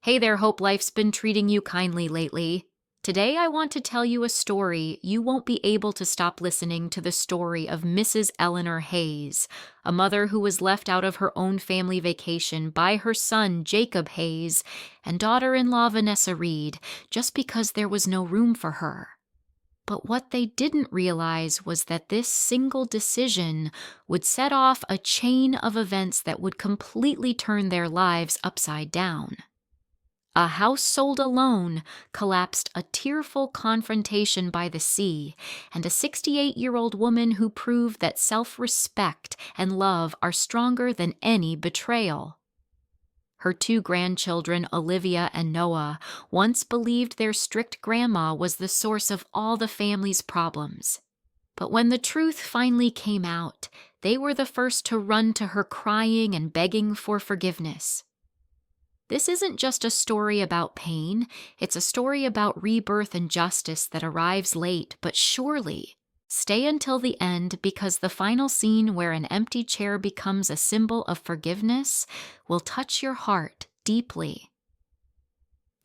Hey there, hope life's been treating you kindly lately. Today I want to tell you a story you won't be able to stop listening to the story of Mrs. Eleanor Hayes, a mother who was left out of her own family vacation by her son Jacob Hayes and daughter-in-law Vanessa Reed just because there was no room for her. But what they didn't realize was that this single decision would set off a chain of events that would completely turn their lives upside down. A house sold alone collapsed a tearful confrontation by the sea, and a 68-year-old woman who proved that self-respect and love are stronger than any betrayal. Her two grandchildren, Olivia and Noah, once believed their strict grandma was the source of all the family's problems. But when the truth finally came out, they were the first to run to her crying and begging for forgiveness. This isn't just a story about pain, it's a story about rebirth and justice that arrives late but surely. Stay until the end because the final scene where an empty chair becomes a symbol of forgiveness will touch your heart deeply.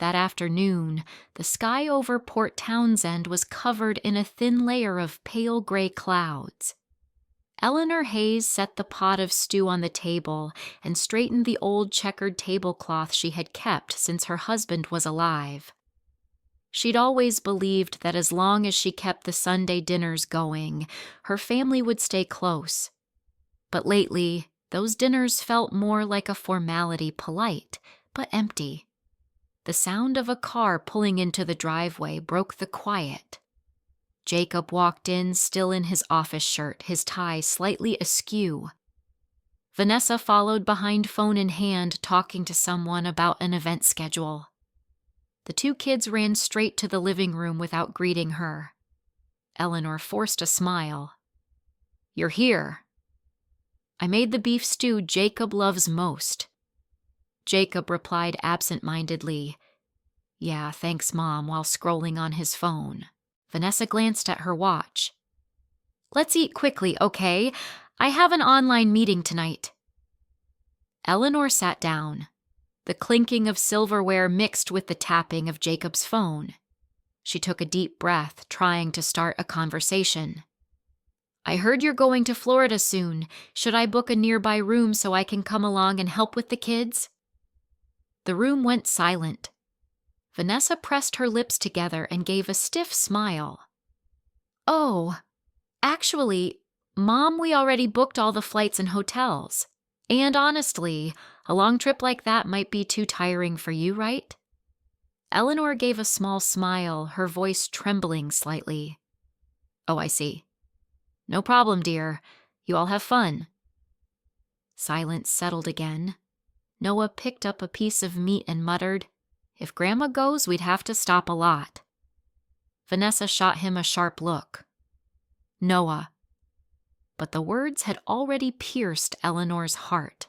That afternoon, the sky over Port Townsend was covered in a thin layer of pale gray clouds. Eleanor Hayes set the pot of stew on the table and straightened the old checkered tablecloth she had kept since her husband was alive. She'd always believed that as long as she kept the Sunday dinners going, her family would stay close. But lately, those dinners felt more like a formality, polite, but empty. The sound of a car pulling into the driveway broke the quiet. Jacob walked in, still in his office shirt, his tie slightly askew. Vanessa followed behind, phone in hand, talking to someone about an event schedule. The two kids ran straight to the living room without greeting her. Eleanor forced a smile. "You're here." "I made the beef stew Jacob loves most." Jacob replied absent-mindedly, "Yeah, thanks, Mom," while scrolling on his phone. Vanessa glanced at her watch. "Let's eat quickly, okay? I have an online meeting tonight." Eleanor sat down. The clinking of silverware mixed with the tapping of Jacob's phone. She took a deep breath, trying to start a conversation. "I heard you're going to Florida soon. Should I book a nearby room so I can come along and help with the kids?" The room went silent. Vanessa pressed her lips together and gave a stiff smile. "Oh, actually, Mom, we already booked all the flights and hotels. And honestly, a long trip like that might be too tiring for you, right?" Eleanor gave a small smile, her voice trembling slightly. "Oh, I see. No problem, dear. You all have fun." Silence settled again. Noah picked up a piece of meat and muttered, "If Grandma goes, we'd have to stop a lot." Vanessa shot him a sharp look. "Noah." But the words had already pierced Eleanor's heart.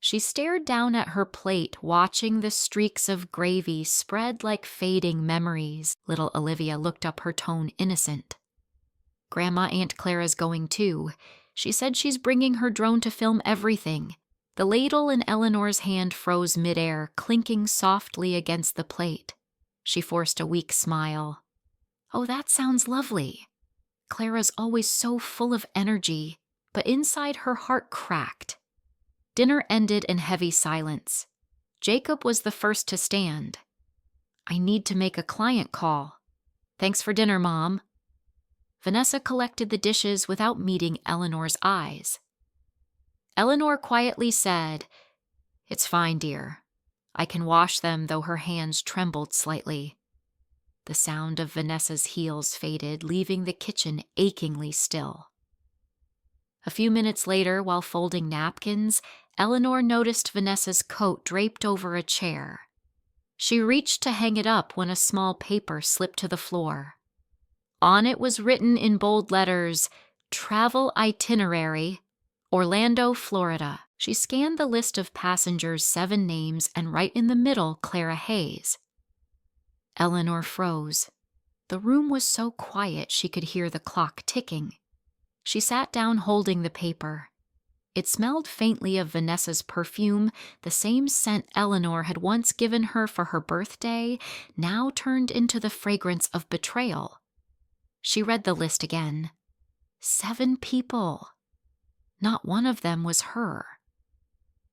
She stared down at her plate, watching the streaks of gravy spread like fading memories. Little Olivia looked up, her tone innocent. "Grandma Aunt Clara's going too. She said she's bringing her drone to film everything." The ladle in Eleanor's hand froze midair, clinking softly against the plate. She forced a weak smile. "Oh, that sounds lovely." Clara's always so full of energy, but inside her heart cracked. Dinner ended in heavy silence. Jacob was the first to stand. "I need to make a client call." "Thanks for dinner, Mom." Vanessa collected the dishes without meeting Eleanor's eyes. Eleanor quietly said, "It's fine, dear. I can wash them," though her hands trembled slightly. The sound of Vanessa's heels faded, leaving the kitchen achingly still. A few minutes later, while folding napkins, Eleanor noticed Vanessa's coat draped over a chair. She reached to hang it up when a small paper slipped to the floor. On it was written in bold letters, "Travel Itinerary, Orlando, Florida." She scanned the list of passengers' 7 names and right in the middle, Clara Hayes. Eleanor froze. The room was so quiet she could hear the clock ticking. She sat down holding the paper. It smelled faintly of Vanessa's perfume, the same scent Eleanor had once given her for her birthday, now turned into the fragrance of betrayal. She read the list again. 7 people. Not one of them was her.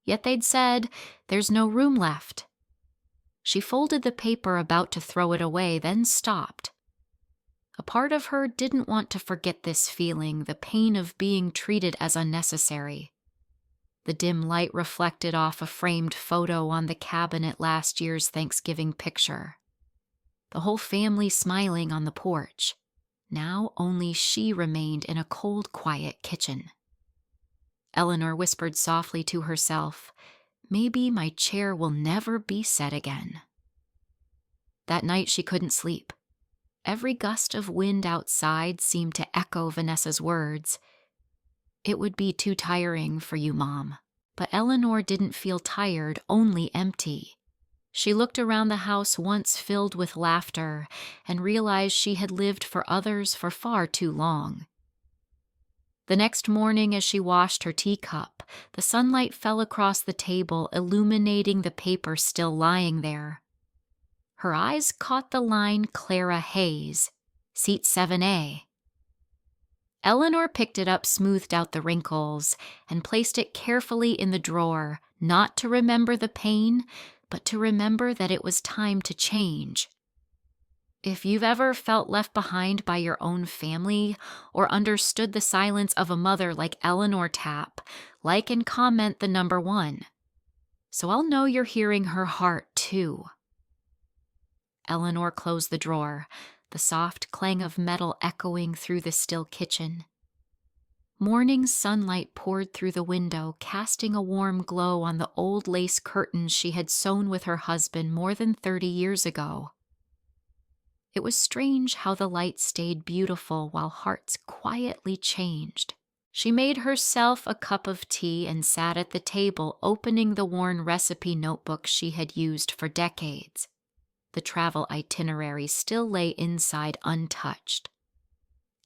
Yet they'd said, "There's no room left." She folded the paper, about to throw it away, then stopped. A part of her didn't want to forget this feeling, the pain of being treated as unnecessary. The dim light reflected off a framed photo on the cabinet, last year's Thanksgiving picture. The whole family smiling on the porch. Now only she remained in a cold, quiet kitchen. Eleanor whispered softly to herself, "Maybe my chair will never be set again." That night she couldn't sleep. Every gust of wind outside seemed to echo Vanessa's words. "It would be too tiring for you, Mom." But Eleanor didn't feel tired, only empty. She looked around the house once filled with laughter and realized she had lived for others for far too long. The next morning, as she washed her teacup, the sunlight fell across the table, illuminating the paper still lying there. Her eyes caught the line Clara Hayes, seat 7A. Eleanor picked it up, smoothed out the wrinkles, and placed it carefully in the drawer, not to remember the pain, but to remember that it was time to change. If you've ever felt left behind by your own family or understood the silence of a mother like Eleanor Tapp, like and comment the number 1. So I'll know you're hearing her heart too. Eleanor closed the drawer, the soft clang of metal echoing through the still kitchen. Morning sunlight poured through the window, casting a warm glow on the old lace curtains she had sewn with her husband more than 30 years ago. It was strange how the light stayed beautiful while hearts quietly changed. She made herself a cup of tea and sat at the table, opening the worn recipe notebook she had used for decades. The travel itinerary still lay inside untouched.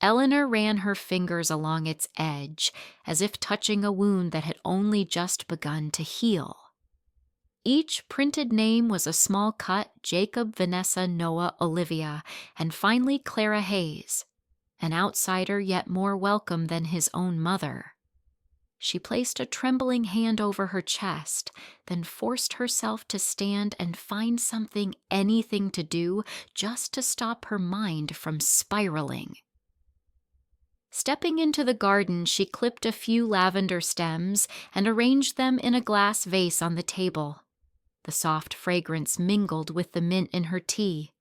Eleanor ran her fingers along its edge, as if touching a wound that had only just begun to heal. Each printed name was a small cut: Jacob, Vanessa, Noah, Olivia, and finally Clara Hayes, an outsider yet more welcome than his own mother. She placed a trembling hand over her chest, then forced herself to stand and find something, anything to do, just to stop her mind from spiraling. Stepping into the garden, she clipped a few lavender stems and arranged them in a glass vase on the table. The soft fragrance mingled with the mint in her tea.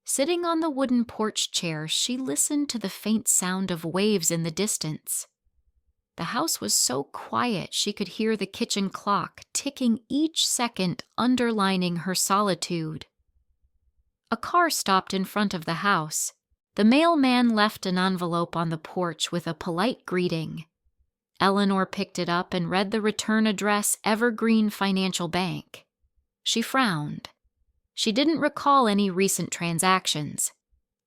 Sitting on the wooden porch chair, she listened to the faint sound of waves in the distance. The house was so quiet she could hear the kitchen clock ticking each second, underlining her solitude. A car stopped in front of the house. The mailman left an envelope on the porch with a polite greeting. Eleanor picked it up and read the return address: Evergreen Financial Bank. She frowned. She didn't recall any recent transactions.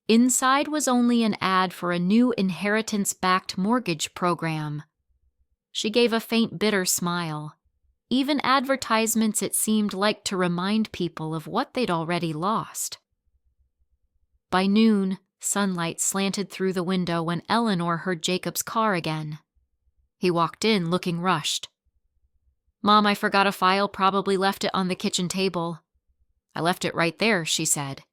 Inside was only an ad for a new inheritance-backed mortgage program. She gave a faint, bitter smile. Even advertisements, it seemed, like to remind people of what they'd already lost. By noon, sunlight slanted through the window when Eleanor heard Jacob's car again. He walked in, looking rushed. "Mom, I forgot a file, probably left it on the kitchen table." "I left it right there," she said.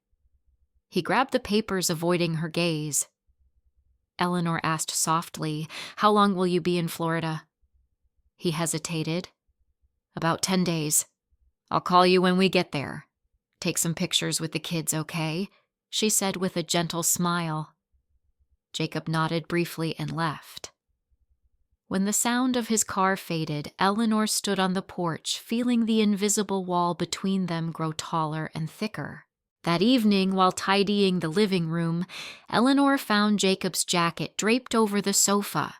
He grabbed the papers, avoiding her gaze. Eleanor asked softly, "How long will you be in Florida?" He hesitated. "About 10 days. I'll call you when we get there. Take some pictures with the kids, okay?" she said with a gentle smile. Jacob nodded briefly and left. When the sound of his car faded, Eleanor stood on the porch, feeling the invisible wall between them grow taller and thicker. That evening, while tidying the living room, Eleanor found Jacob's jacket draped over the sofa.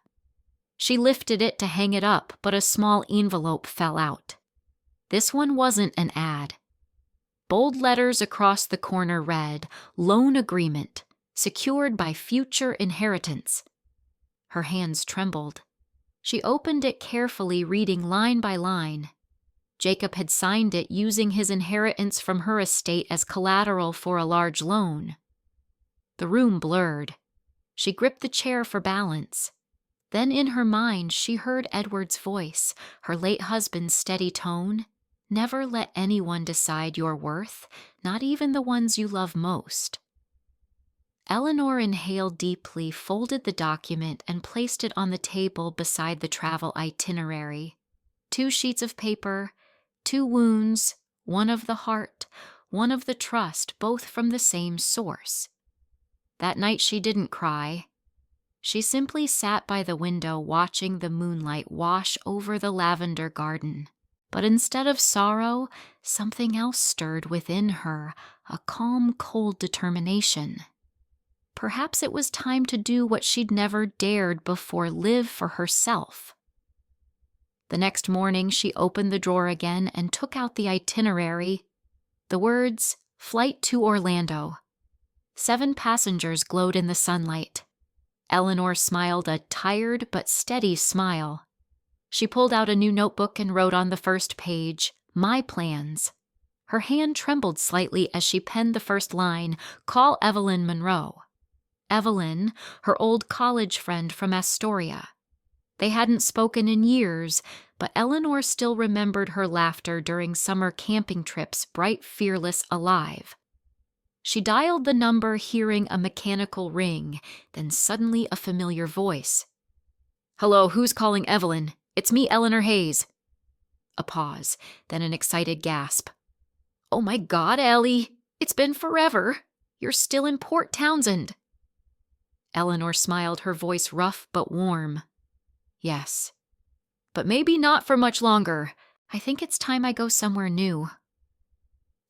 She lifted it to hang it up, but a small envelope fell out. This one wasn't an ad. Bold letters across the corner read, "Loan agreement, secured by future inheritance." Her hands trembled. She opened it carefully, reading line by line. Jacob had signed it using his inheritance from her estate as collateral for a large loan. The room blurred. She gripped the chair for balance. Then in her mind she heard Edward's voice, her late husband's steady tone. Never let anyone decide your worth, not even the ones you love most. Eleanor inhaled deeply, folded the document, and placed it on the table beside the travel itinerary. 2 sheets of paper, 2 wounds, one of the heart, one of the trust, both from the same source. That night she didn't cry. She simply sat by the window watching the moonlight wash over the lavender garden. But instead of sorrow, something else stirred within her, a calm, cold determination. Perhaps it was time to do what she'd never dared before, live for herself. The next morning, she opened the drawer again and took out the itinerary. The words, "Flight to Orlando." 7 passengers glowed in the sunlight. Eleanor smiled a tired but steady smile. She pulled out a new notebook and wrote on the first page, "My plans." Her hand trembled slightly as she penned the first line, "Call Evelyn Monroe." Evelyn, her old college friend from Astoria. They hadn't spoken in years, but Eleanor still remembered her laughter during summer camping trips, bright, fearless, alive. She dialed the number, hearing a mechanical ring, then suddenly a familiar voice. "Hello, who's calling Evelyn? It's me, Eleanor Hayes." A pause, then an excited gasp. "Oh my God, Ellie! It's been forever! You're still in Port Townsend." Eleanor smiled, her voice rough but warm. "Yes. But maybe not for much longer. I think it's time I go somewhere new."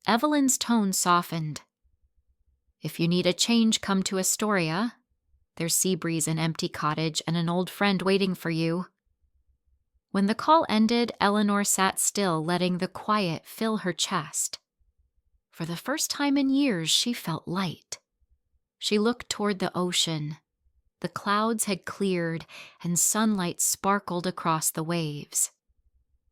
Evelyn's tone softened. "If you need a change, come to Astoria. There's sea breeze, an empty cottage, and an old friend waiting for you." When the call ended, Eleanor sat still, letting the quiet fill her chest. For the first time in years, she felt light. She looked toward the ocean. The clouds had cleared, and sunlight sparkled across the waves.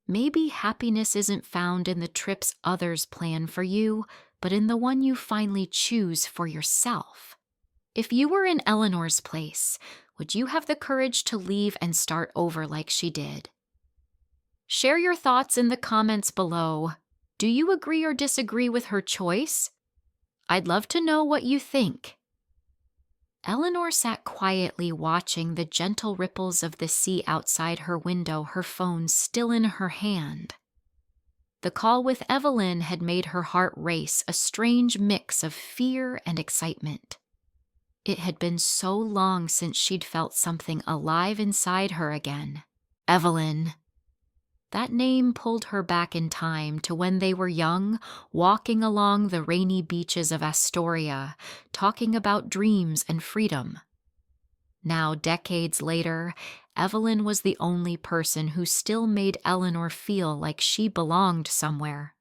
Maybe happiness isn't found in the trips others plan for you, but in the one you finally choose for yourself. If you were in Eleanor's place, would you have the courage to leave and start over like she did? Share your thoughts in the comments below. Do you agree or disagree with her choice? I'd love to know what you think. Eleanor sat quietly watching the gentle ripples of the sea outside her window, her phone still in her hand. The call with Evelyn had made her heart race, a strange mix of fear and excitement. It had been so long since she'd felt something alive inside her again. Evelyn. That name pulled her back in time to when they were young, walking along the rainy beaches of Astoria, talking about dreams and freedom. Now, decades later, Evelyn was the only person who still made Eleanor feel like she belonged somewhere.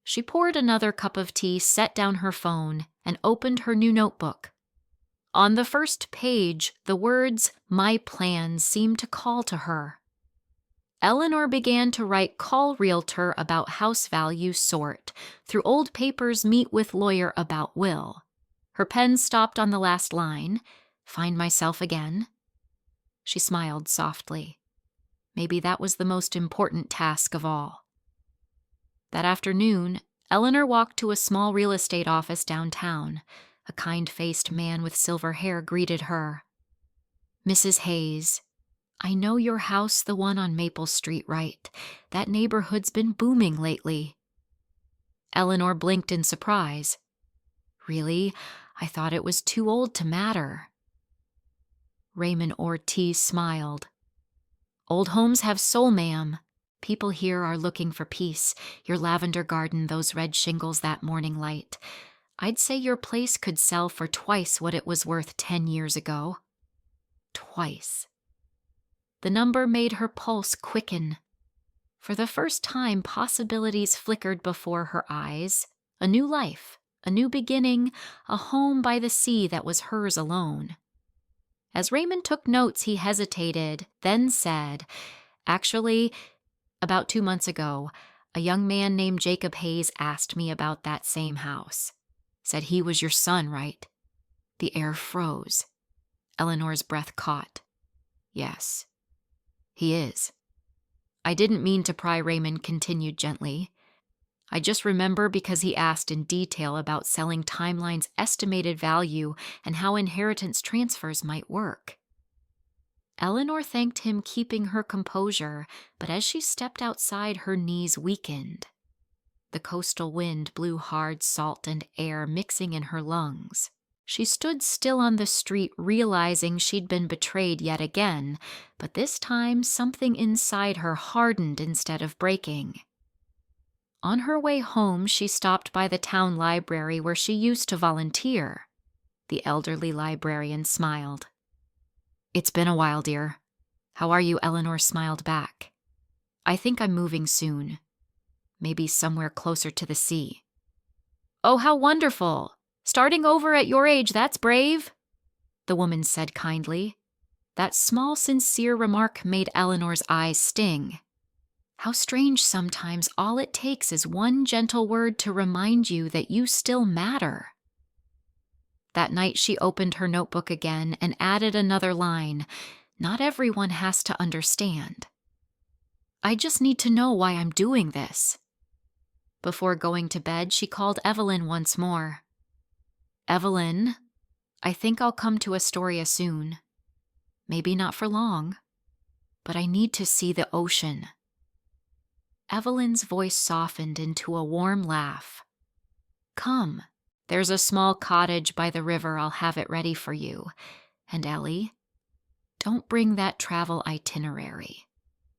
She poured another cup of tea, set down her phone, and opened her new notebook. On the first page, the words, "My plans," seemed to call to her. Eleanor began to write "Call realtor about house value sort," through old papers "Meet with lawyer about will." Her pen stopped on the last line, "Find myself again." She smiled softly. Maybe that was the most important task of all. That afternoon, Eleanor walked to a small real estate office downtown. A kind-faced man with silver hair greeted her. "Mrs. Hayes, I know your house, the one on Maple Street, right? That neighborhood's been booming lately." Eleanor blinked in surprise. "Really? I thought it was too old to matter." Raymond Ortiz smiled. "Old homes have soul, ma'am. People here are looking for peace. Your lavender garden, those red shingles, that morning light. I'd say your place could sell for twice what it was worth 10 years ago." Twice. The number made her pulse quicken. For the first time, possibilities flickered before her eyes. A new life, a new beginning, a home by the sea that was hers alone. As Raymond took notes, he hesitated, then said, "Actually, about 2 months ago, a young man named Jacob Hayes asked me about that same house. Said he was your son, right?" The air froze. Eleanor's breath caught. "Yes, he is." "I didn't mean to pry," Raymond continued gently. "I just remember because he asked in detail about selling Timeline's estimated value and how inheritance transfers might work." Eleanor thanked him, keeping her composure, but as she stepped outside, her knees weakened. The coastal wind blew hard salt and air, mixing in her lungs. She stood still on the street, realizing she'd been betrayed yet again, but this time something inside her hardened instead of breaking. On her way home, she stopped by the town library where she used to volunteer. The elderly librarian smiled. "It's been a while, dear. How are you?" Eleanor smiled back. "I think I'm moving soon. Maybe somewhere closer to the sea." "Oh, how wonderful! Starting over at your age, that's brave," the woman said kindly. That small, sincere remark made Eleanor's eyes sting. How strange sometimes all it takes is one gentle word to remind you that you still matter. That night she opened her notebook again and added another line. "Not everyone has to understand. I just need to know why I'm doing this." Before going to bed, she called Evelyn once more. "Evelyn, I think I'll come to Astoria soon. Maybe not for long, but I need to see the ocean." Evelyn's voice softened into a warm laugh. "Come. There's a small cottage by the river. I'll have it ready for you. And Ellie, don't bring that travel itinerary.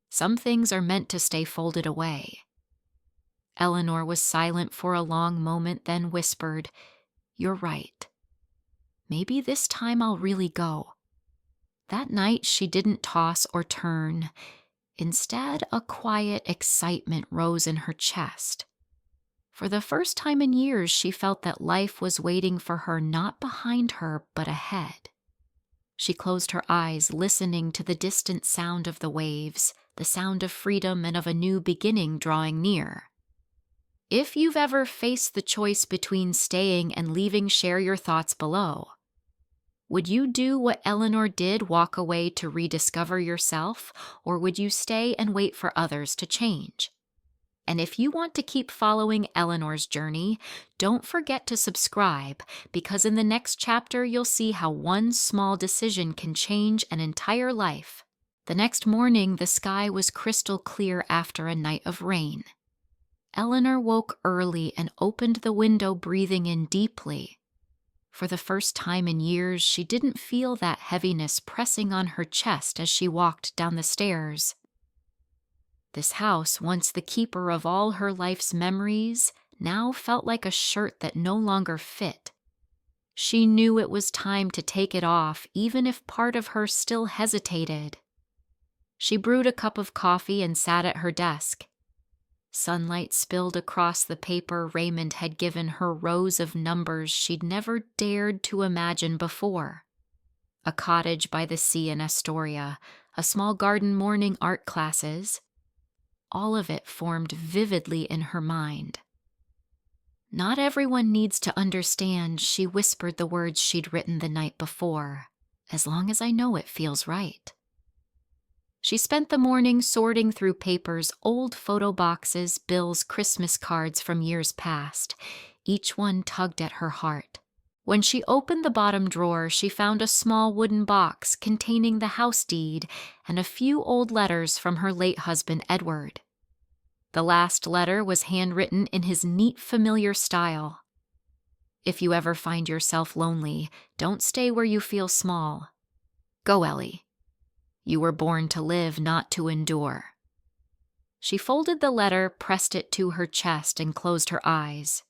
Some things are meant to stay folded away." Eleanor was silent for a long moment, then whispered, "You're right. Maybe this time I'll really go." That night she didn't toss or turn. Instead, a quiet excitement rose in her chest. For the first time in years, she felt that life was waiting for her not behind her, but ahead. She closed her eyes, listening to the distant sound of the waves, the sound of freedom and of a new beginning drawing near. If you've ever faced the choice between staying and leaving, share your thoughts below. Would you do what Eleanor did, walk away to rediscover yourself, or would you stay and wait for others to change? And if you want to keep following Eleanor's journey, don't forget to subscribe, because in the next chapter you'll see how one small decision can change an entire life. The next morning, the sky was crystal clear after a night of rain. Eleanor woke early and opened the window, breathing in deeply. For the first time in years, she didn't feel that heaviness pressing on her chest as she walked down the stairs. This house, once the keeper of all her life's memories, now felt like a shirt that no longer fit. She knew it was time to take it off, even if part of her still hesitated. She brewed a cup of coffee and sat at her desk. Sunlight spilled across the paper Raymond had given her, rows of numbers she'd never dared to imagine before. A cottage by the sea in Astoria, a small garden, morning art classes. All of it formed vividly in her mind. "Not everyone needs to understand," she whispered the words she'd written the night before, "as long as I know it feels right." She spent the morning sorting through papers, old photo boxes, bills, Christmas cards from years past. Each one tugged at her heart. When she opened the bottom drawer, she found a small wooden box containing the house deed and a few old letters from her late husband, Edward. The last letter was handwritten in his neat, familiar style. "If you ever find yourself lonely, don't stay where you feel small. Go, Ellie. You were born to live, not to endure." She folded the letter, pressed it to her chest, and closed her eyes.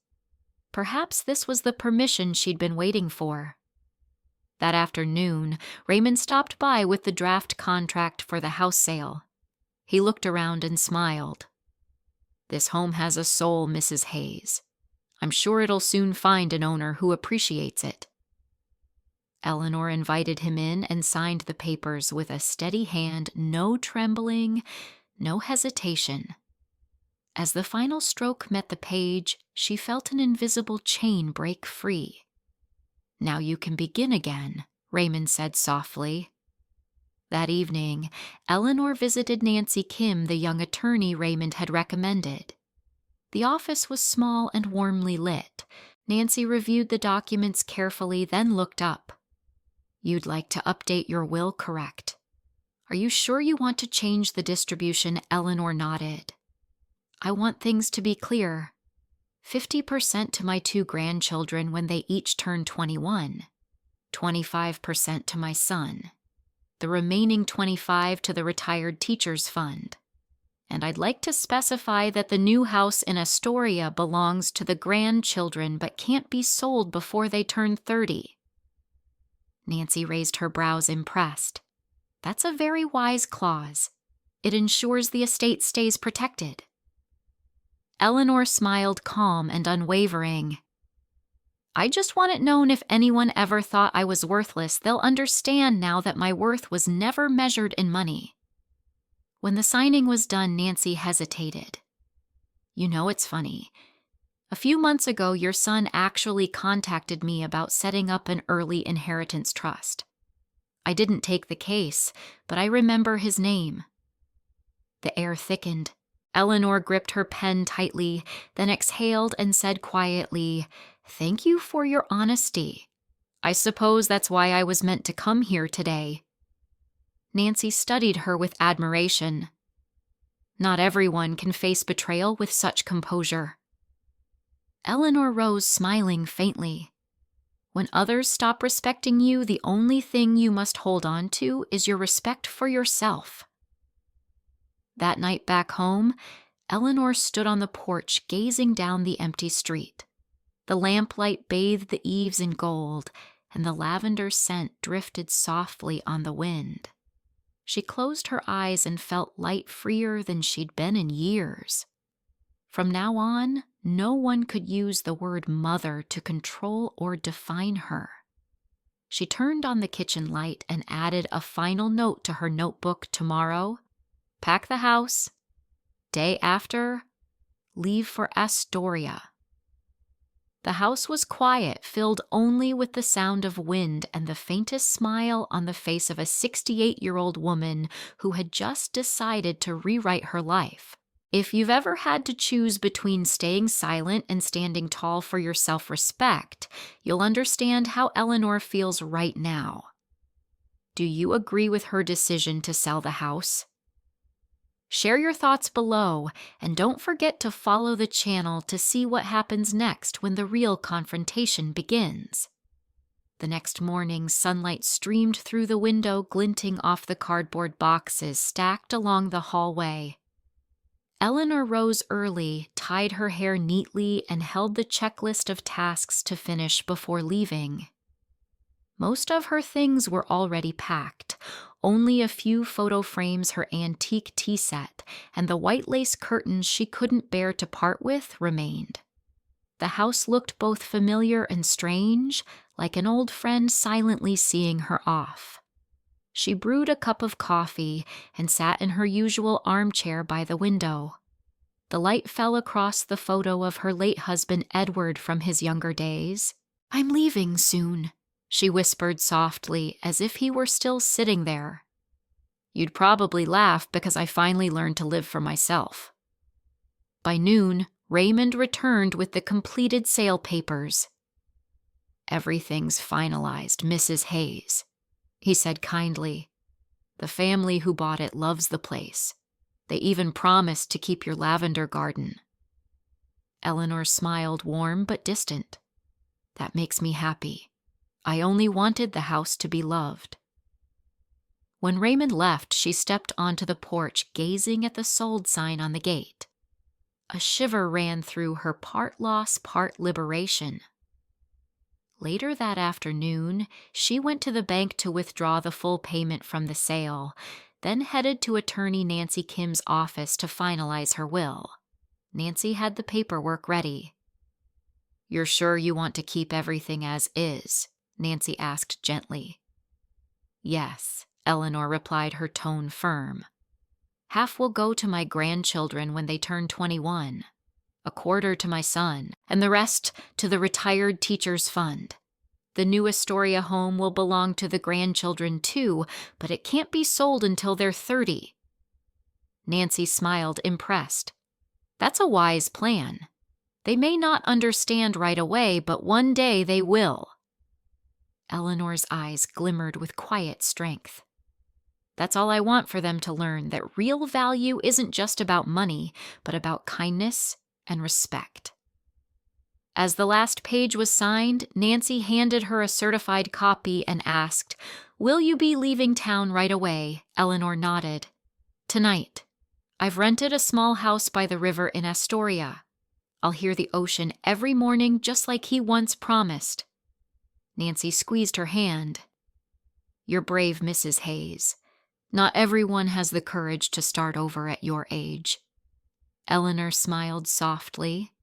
Perhaps this was the permission she'd been waiting for. That afternoon, Raymond stopped by with the draft contract for the house sale. He looked around and smiled. "This home has a soul, Mrs. Hayes. I'm sure it'll soon find an owner who appreciates it." Eleanor invited him in and signed the papers with a steady hand, no trembling, no hesitation. As the final stroke met the page, she felt an invisible chain break free. "Now you can begin again," Raymond said softly. That evening, Eleanor visited Nancy Kim, the young attorney Raymond had recommended. The office was small and warmly lit. Nancy reviewed the documents carefully, then looked up. "You'd like to update your will, correct? Are you sure you want to change the distribution?" Eleanor nodded. "I want things to be clear. 50% to my 2 grandchildren when they each turn 21, 25% to my son, the remaining 25 to the retired teachers fund. And I'd like to specify that the new house in Astoria belongs to the grandchildren but can't be sold before they turn 30. Nancy raised her brows, impressed. "That's a very wise clause. It ensures the estate stays protected." Eleanor smiled, calm and unwavering. "I just want it known if anyone ever thought I was worthless, they'll understand now that my worth was never measured in money." When the signing was done, Nancy hesitated. "You know, it's funny. A few months ago, your son actually contacted me about setting up an early inheritance trust. I didn't take the case, but I remember his name." The air thickened. Eleanor gripped her pen tightly, then exhaled and said quietly, "Thank you for your honesty. I suppose that's why I was meant to come here today." Nancy studied her with admiration. Not everyone can face betrayal with such composure. Eleanor rose, smiling faintly. "When others stop respecting you, the only thing you must hold on to is your respect for yourself." That night back home, Eleanor stood on the porch gazing down the empty street. The lamplight bathed the eaves in gold, and the lavender scent drifted softly on the wind. She closed her eyes and felt light freer than she'd been in years. From now on, no one could use the word mother to control or define her. She turned on the kitchen light and added a final note to her notebook tomorrow. Pack the house. Day after, leave for Astoria. The house was quiet, filled only with the sound of wind and the faintest smile on the face of a 68-year-old woman who had just decided to rewrite her life. If you've ever had to choose between staying silent and standing tall for your self-respect, you'll understand how Eleanor feels right now. Do you agree with her decision to sell the house? Share your thoughts below, and don't forget to follow the channel to see what happens next when the real confrontation begins. The next morning, sunlight streamed through the window, glinting off the cardboard boxes stacked along the hallway. Eleanor rose early, tied her hair neatly, and held the checklist of tasks to finish before leaving. Most of her things were already packed. Only a few photo frames, her antique tea set, and the white lace curtains she couldn't bear to part with remained. The house looked both familiar and strange, like an old friend silently seeing her off. She brewed a cup of coffee and sat in her usual armchair by the window. The light fell across the photo of her late husband Edward from his younger days. "I'm leaving soon," she whispered softly, as if he were still sitting there. "You'd probably laugh because I finally learned to live for myself." By noon, Raymond returned with the completed sale papers. "Everything's finalized, Mrs. Hayes," he said kindly. "The family who bought it loves the place. They even promised to keep your lavender garden." Eleanor smiled, warm but distant. "That makes me happy. I only wanted the house to be loved." When Raymond left, she stepped onto the porch, gazing at the sold sign on the gate. A shiver ran through her, part loss, part liberation. Later that afternoon, she went to the bank to withdraw the full payment from the sale, then headed to attorney Nancy Kim's office to finalize her will. Nancy had the paperwork ready. "You're sure you want to keep everything as is?" Nancy asked gently. Yes, Eleanor replied, her tone firm. Half will go to my grandchildren when they turn 21, a quarter to my son, and the rest to the retired teachers' fund. The new Astoria home will belong to the grandchildren too, but it can't be sold until they're 30. Nancy smiled, impressed. That's a wise plan. They may not understand right away, but one day they will. Eleanor's eyes glimmered with quiet strength. That's all I want for them to learn, that real value isn't just about money, but about kindness and respect. As the last page was signed, Nancy handed her a certified copy and asked, "Will you be leaving town right away?" Eleanor nodded. "Tonight. I've rented a small house by the river in Astoria. I'll hear the ocean every morning just like he once promised." Nancy squeezed her hand. "You're brave, Mrs. Hayes. Not everyone has the courage to start over at your age." Eleanor smiled softly.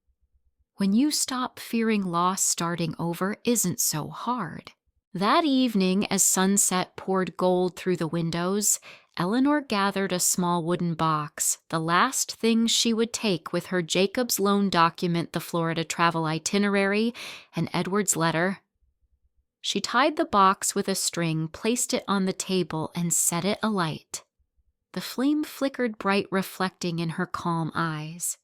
"When you stop fearing loss, starting over isn't so hard." That evening, as sunset poured gold through the windows, Eleanor gathered a small wooden box, the last thing she would take with her Jacob's loan document, the Florida travel itinerary, and Edward's letter. She tied the box with a string, placed it on the table, and set it alight. The flame flickered bright, reflecting in her calm eyes.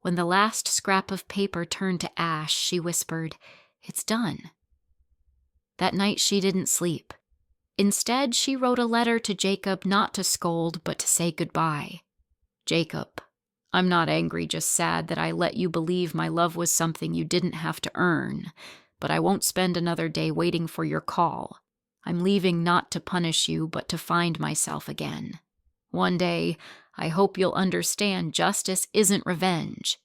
When the last scrap of paper turned to ash, she whispered, "It's done." That night she didn't sleep. Instead, she wrote a letter to Jacob, not to scold, but to say goodbye. "Jacob, I'm not angry, just sad that I let you believe my love was something you didn't have to earn. But I won't spend another day waiting for your call. I'm leaving not to punish you, but to find myself again. One day, I hope you'll understand justice isn't revenge.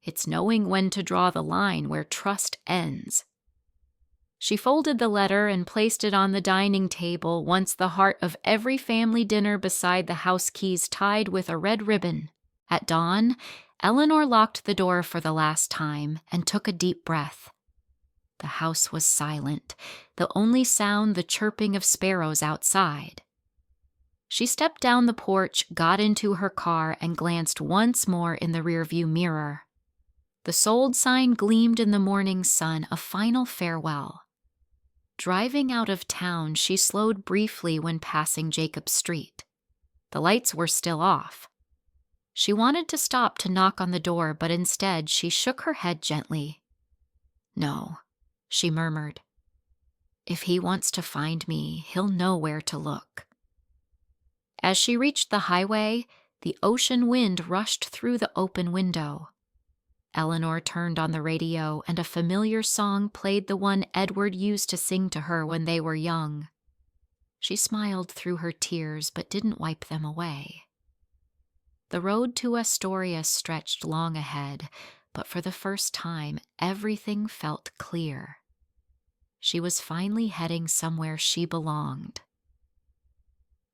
It's knowing when to draw the line where trust ends." She folded the letter and placed it on the dining table, once the heart of every family dinner, beside the house keys tied with a red ribbon. At dawn, Eleanor locked the door for the last time and took a deep breath. The house was silent, the only sound the chirping of sparrows outside. She stepped down the porch, got into her car, and glanced once more in the rearview mirror. The sold sign gleamed in the morning sun, a final farewell. Driving out of town, she slowed briefly when passing Jacob Street. The lights were still off. She wanted to stop to knock on the door, but instead she shook her head gently. "No," she murmured. "If he wants to find me, he'll know where to look." As she reached the highway, the ocean wind rushed through the open window. Eleanor turned on the radio, and a familiar song played, the one Edward used to sing to her when they were young. She smiled through her tears, but didn't wipe them away. The road to Astoria stretched long ahead, but for the first time, everything felt clear. She was finally heading somewhere she belonged.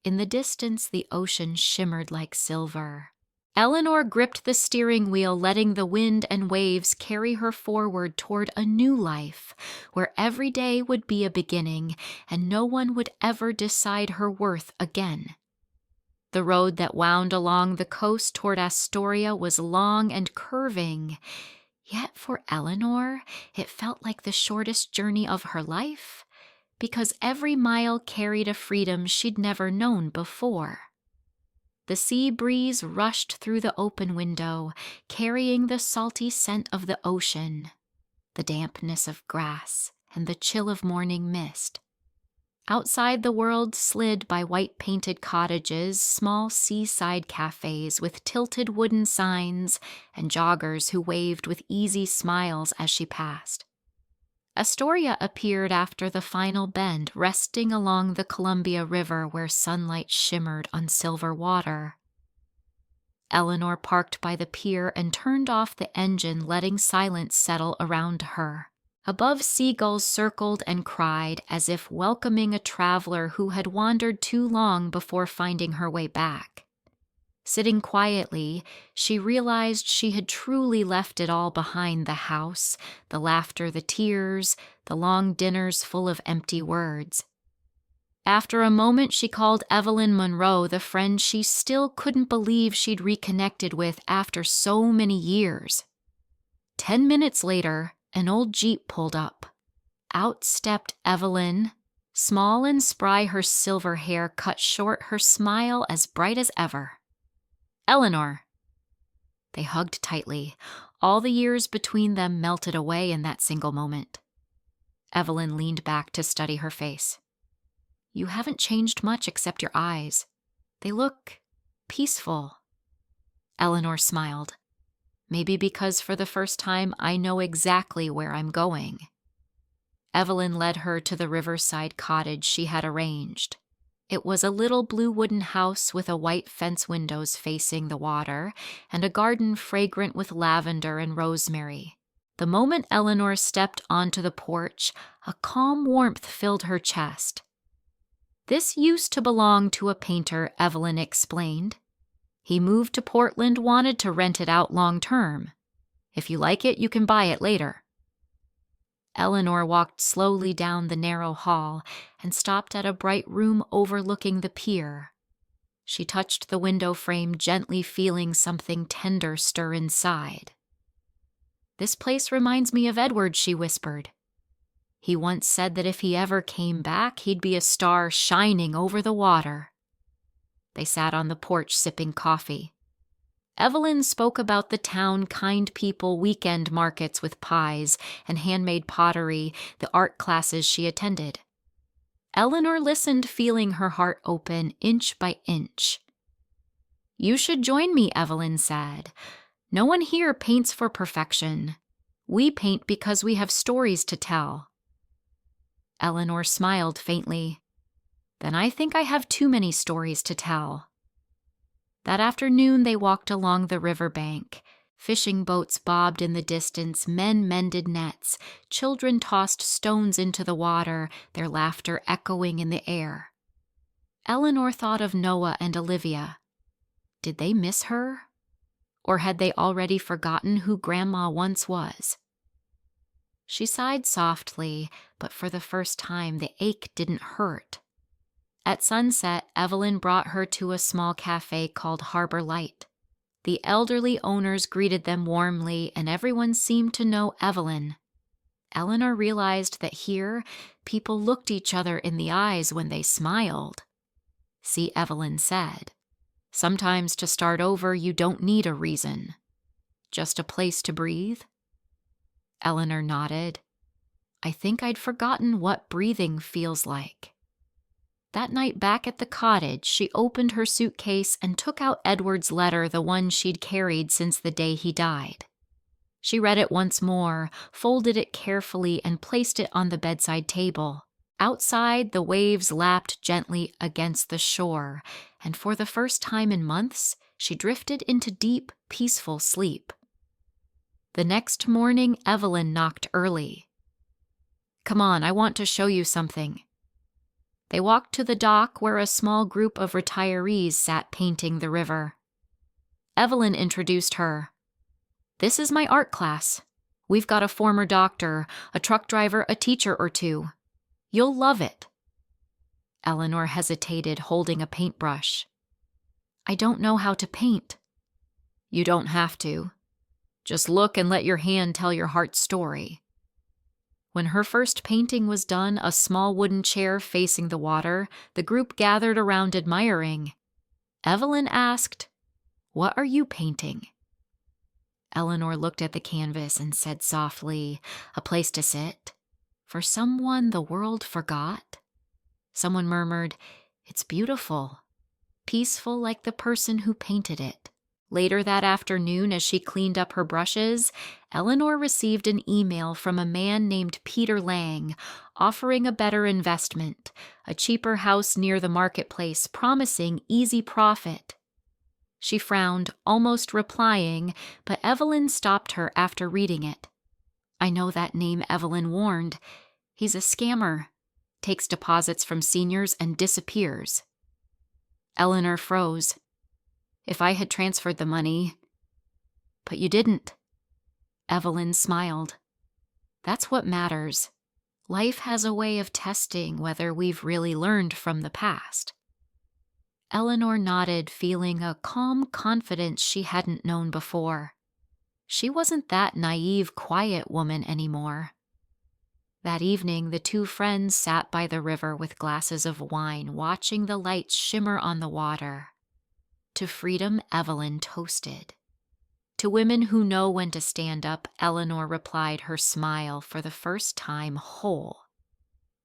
In the distance, the ocean shimmered like silver. Eleanor gripped the steering wheel, letting the wind and waves carry her forward toward a new life, where every day would be a beginning, and no one would ever decide her worth again. The road that wound along the coast toward Astoria was long and curving, yet for Eleanor, it felt like the shortest journey of her life, because every mile carried a freedom she'd never known before. The sea breeze rushed through the open window, carrying the salty scent of the ocean, the dampness of grass, and the chill of morning mist. Outside, the world slid by white-painted cottages, small seaside cafes with tilted wooden signs, and joggers who waved with easy smiles as she passed. Astoria appeared after the final bend, resting along the Columbia River where sunlight shimmered on silver water. Eleanor parked by the pier and turned off the engine, letting silence settle around her. Above, seagulls circled and cried, as if welcoming a traveler who had wandered too long before finding her way back. Sitting quietly, she realized she had truly left it all behind: the house, the laughter, the tears, the long dinners full of empty words. After a moment, she called Evelyn Monroe, the friend she still couldn't believe she'd reconnected with after so many years. 10 minutes later, an old Jeep pulled up. Out stepped Evelyn, small and spry, her silver hair cut short, her smile as bright as ever. "Eleanor." They hugged tightly. All the years between them melted away in that single moment. Evelyn leaned back to study her face. "You haven't changed much except your eyes. They look peaceful." Eleanor smiled. "Maybe because for the first time I know exactly where I'm going." Evelyn led her to the riverside cottage she had arranged. It was a little blue wooden house with a white fence windows facing the water and a garden fragrant with lavender and rosemary. The moment Eleanor stepped onto the porch, a calm warmth filled her chest. "This used to belong to a painter," Evelyn explained. "He moved to Portland, wanted to rent it out long term. If you like it, you can buy it later." Eleanor walked slowly down the narrow hall and stopped at a bright room overlooking the pier. She touched the window frame, gently feeling something tender stir inside. "This place reminds me of Edward," she whispered. "He once said that if he ever came back, he'd be a star shining over the water." They sat on the porch sipping coffee. Evelyn spoke about the town, kind people, weekend markets with pies and handmade pottery, the art classes she attended. Eleanor listened, feeling her heart open inch by inch. "You should join me," Evelyn said. "No one here paints for perfection. We paint because we have stories to tell." Eleanor smiled faintly. "Then I think I have too many stories to tell." That afternoon they walked along the riverbank. Fishing boats bobbed in the distance, men mended nets, children tossed stones into the water, their laughter echoing in the air. Eleanor thought of Noah and Olivia. Did they miss her? Or had they already forgotten who Grandma once was? She sighed softly, but for the first time the ache didn't hurt. At sunset, Evelyn brought her to a small cafe called Harbor Light. The elderly owners greeted them warmly, and everyone seemed to know Evelyn. Eleanor realized that here, people looked each other in the eyes when they smiled. "See," Evelyn said, "sometimes to start over, you don't need a reason. Just a place to breathe." Eleanor nodded. "I think I'd forgotten what breathing feels like." That night back at the cottage, she opened her suitcase and took out Edward's letter, the one she'd carried since the day he died. She read it once more, folded it carefully, and placed it on the bedside table. Outside, the waves lapped gently against the shore, and for the first time in months, she drifted into deep, peaceful sleep. The next morning, Evelyn knocked early. "Come on, I want to show you something." They walked to the dock where a small group of retirees sat painting the river. Evelyn introduced her. "This is my art class. We've got a former doctor, a truck driver, a teacher or two. You'll love it." Eleanor hesitated, holding a paintbrush. "I don't know how to paint." "You don't have to. Just look and let your hand tell your heart's story." When her first painting was done, a small wooden chair facing the water, the group gathered around admiring. Evelyn asked, "What are you painting?" Eleanor looked at the canvas and said softly, "A place to sit. For someone the world forgot." Someone murmured, "It's beautiful. Peaceful like the person who painted it." Later that afternoon, as she cleaned up her brushes, Eleanor received an email from a man named Peter Lang, offering a better investment, a cheaper house near the marketplace, promising easy profit. She frowned, almost replying, but Evelyn stopped her after reading it. "I know that name," Evelyn warned. "He's a scammer, takes deposits from seniors and disappears." Eleanor froze. if I had transferred the money. But you didn't. Evelyn smiled. That's what matters. Life has a way of testing whether we've really learned from the past. Eleanor nodded, feeling a calm confidence she hadn't known before. She wasn't that naive, quiet woman anymore. That evening, the two friends sat by the river with glasses of wine, watching the lights shimmer on the water. To freedom, Evelyn toasted. To women who know when to stand up, Eleanor replied, her smile for the first time whole.